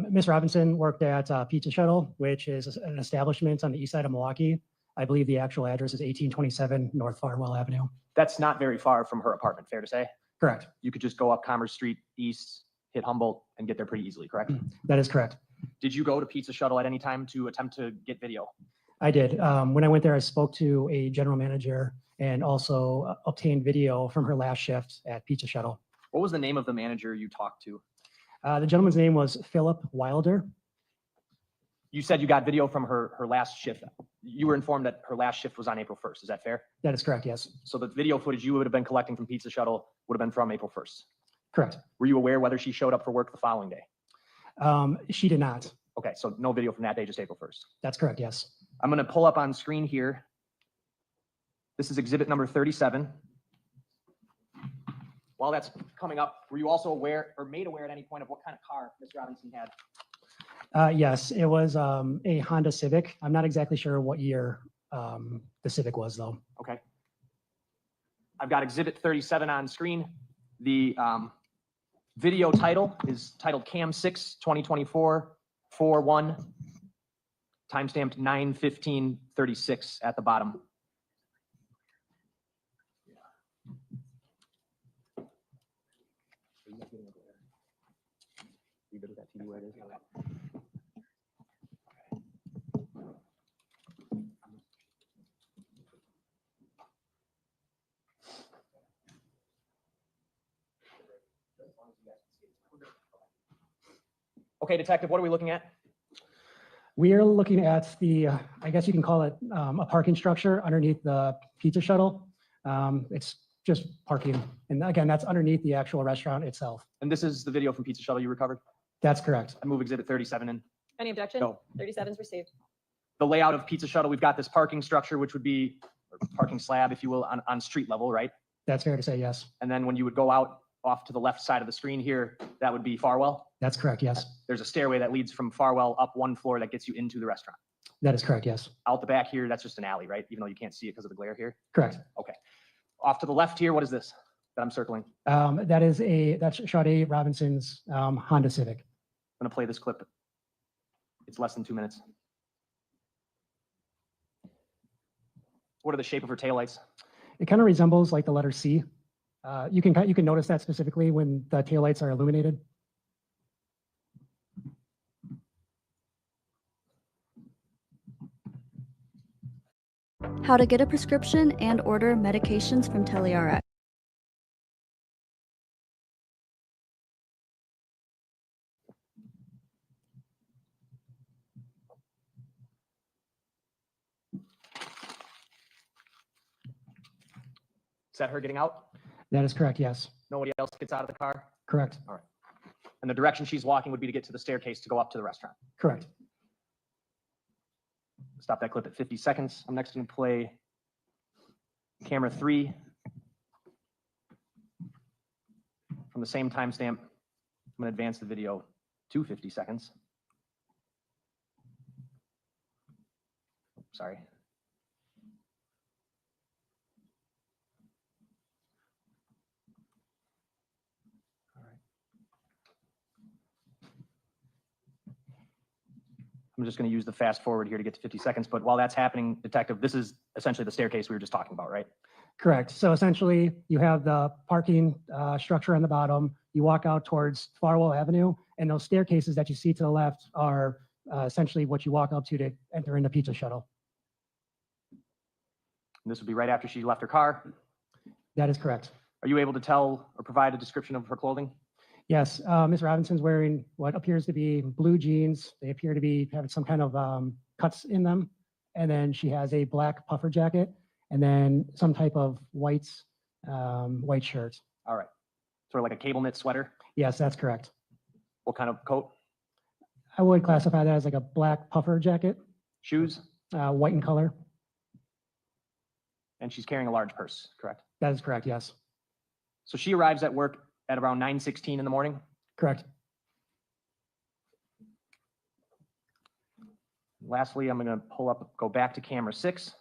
Ms. Robinson worked at Pizza Shuttle, which is an establishment on the east side of Milwaukee. I believe the actual address is 1827 North Farwell Avenue. That's not very far from her apartment, fair to say? Correct. You could just go up Commerce Street East, hit Humboldt, and get there pretty easily, correct? That is correct. Did you go to Pizza Shuttle at any time to attempt to get video? I did. When I went there, I spoke to a general manager and also obtained video from her last shift at Pizza Shuttle. What was the name of the manager you talked to? The gentleman's name was Philip Wilder. You said you got video from her last shift. You were informed that her last shift was on April 1st. Is that fair? That is correct, yes. So the video footage you would have been collecting from Pizza Shuttle would have been from April 1st. Correct. Were you aware whether she showed up for work the following day? She did not. Okay, so no video from that day, just April 1st. That's correct, yes. I'm going to pull up on screen here. This is exhibit number 37. While that's coming up, were you also aware or made aware at any point of what kind of car Ms. Robinson had? Yes, it was a Honda Civic. I'm not exactly sure what year the Civic was, though. Okay. I've got exhibit 37 on screen. The video title is titled Cam 6 2024 4/1, timestamped 9/15/36 at the bottom. You good with that TV where it is? Okay, detective, what are we looking at? We are looking at the, I guess you can call it a parking structure underneath the Pizza Shuttle. It's just parking. And again, that's underneath the actual restaurant itself. And this is the video from Pizza Shuttle you recovered? That's correct. I move exhibit 37 in. Any objection? No. 37 is received. The layout of Pizza Shuttle, we've got this parking structure, which would be or parking slab, if you will, on street level, right? That's fair to say, yes. And then when you would go out off to the left side of the screen here, that would be Farwell. That's correct, yes. There's a stairway that leads from Farwell up one floor that gets you into the restaurant. That is correct, yes. Out the back here, that's just an alley, right? Even though you can't see it because of the glare here. Correct. Okay. Off to the left here, what is this that I'm circling? That's Sade Robinson's Honda Civic. I'm gonna play this clip. It's less than 2 minutes. What are the shape of her taillights? It kind of resembles like the letter C. You can notice that specifically when the taillights are illuminated. How to get a prescription and order medications from TeleRx. Is that her getting out? That is correct, yes. Nobody else gets out of the car? Correct. All right. And the direction she's walking would be to get to the staircase to go up to the restaurant. Correct. Stop that clip at 50 seconds. I'm next going to play camera 3 from the same timestamp. I'm going to advance the video to 50 seconds. sorry. I'm just going to use the fast forward here to get to 50 seconds. But while that's happening, Detective, this is essentially the staircase we were just talking about, right? Correct. So essentially, you have the parking structure on the bottom. You walk out towards Farwell Avenue, and those staircases that you see to the left are essentially what you walk up to enter in the pizza shuttle. And this would be right after she left her car. That is correct. Are you able to tell or provide a description of her clothing? Yes, Ms. Robinson's wearing what appears to be blue jeans. They appear to be having some kind of cuts in them. And then she has a black puffer jacket and then some type of white shirt. All right. Sort of like a cable knit sweater? Yes, that's correct. What kind of coat? I would classify that as like a black puffer jacket. Shoes? White in color. And she's carrying a large purse, correct? That is correct, yes. So she arrives at work at around 9:16 in the morning? Correct. Lastly, I'm going to go back to camera 6.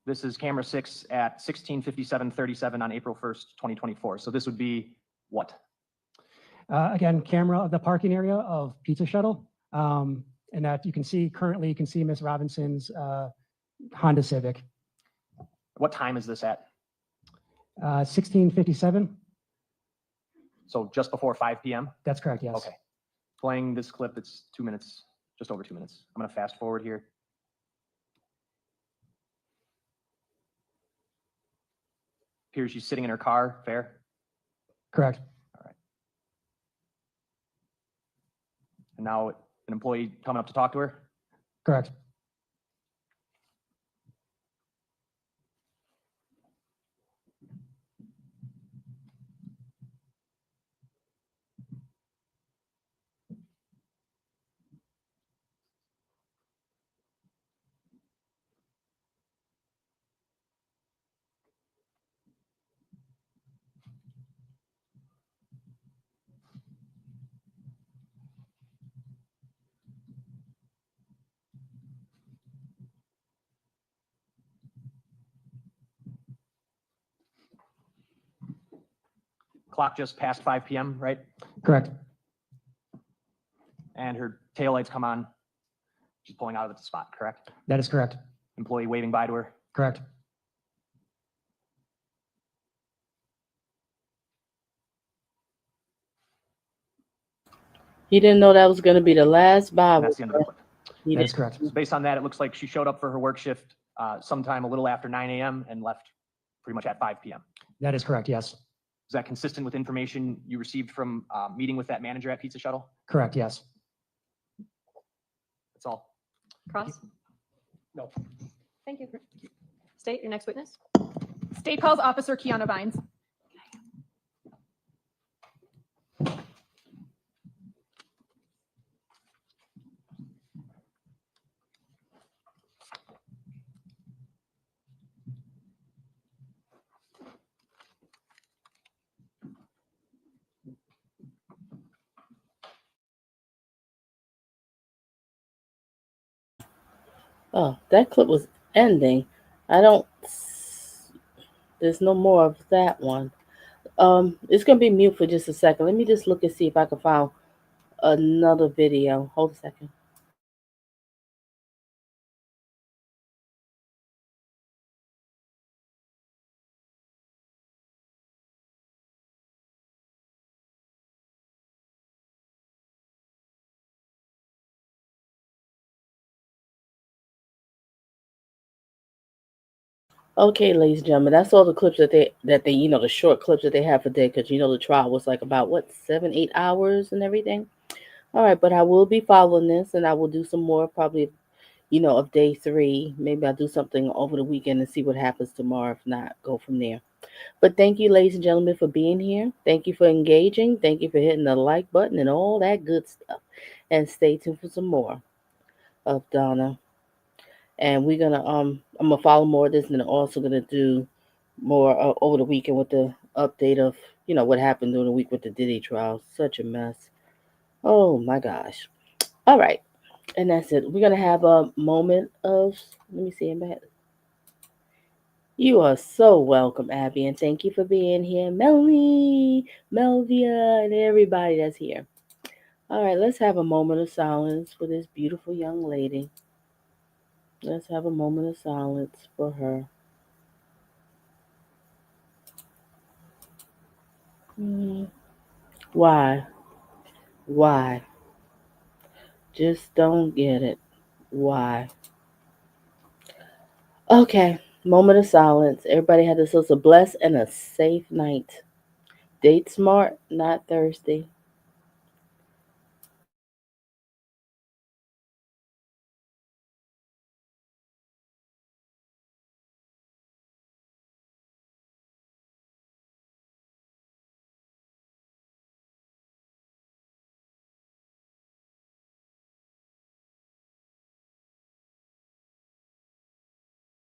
This is camera 6 at 16:57:37 on April 1st, 2024. So this would be what? Again, camera of the parking area of Pizza Shuttle. And that you can see currently, you can see Ms. Robinson's Honda Civic. What time is this at? 16:57. So just before 5 p.m.? That's correct, yes. Okay. Playing this clip, it's 2 minutes, just over 2 minutes. I'm going to fast forward here. Appears she's sitting in her car, fair? Correct. All right. And now an employee coming up to talk to her? Correct. Clock just past 5 p.m., right? Correct. And her taillights come on. She's pulling out of the spot, correct? That is correct. Employee waving by to her. Correct. He didn't know that was going to be the last And Bible. that's the end of the clip. He That is didn't. correct. So based on that, it looks like she showed up for her work shift sometime a little after 9 a.m. and left pretty much at 5 p.m. That is correct, yes. Is that consistent with information you received from meeting with that manager at Pizza Shuttle? Correct, yes. That's all. Cross? No. Thank you. State your next witness. State calls Officer Kiana Vines. Oh, that clip was ending. There's no more of that one. It's gonna be mute for just a second. Let me just look and see if I can find another video. Hold a second. Okay, ladies and gentlemen, that's all the clips that they the short clips that they have for today, because the trial was like about what 7-8 hours and everything. All right, but I will be following this, and I will do some more probably, of day 3. Maybe I'll do something over the weekend and see what happens tomorrow. If not, go from there. But thank you, ladies and gentlemen, for being here. Thank you for engaging. Thank you for hitting the like button and all that good stuff. And stay tuned for some more of Donna. And we're gonna I'm gonna follow more of this, and then also gonna do more over the weekend with the update of what happened during the week with the Diddy trial. Such a mess. Oh my gosh. All right. And that's it. We're going to have a moment of, let me see in back. You are so welcome, Abby, and thank you for being here. Melanie, Melvia, and everybody that's here. All right, let's have a moment of silence for this beautiful young lady. Let's have a moment of silence for her. Why? Why? Just don't get it. Why? Okay, moment of silence. Everybody have themselves a blessed and a safe night. Date smart, not thirsty.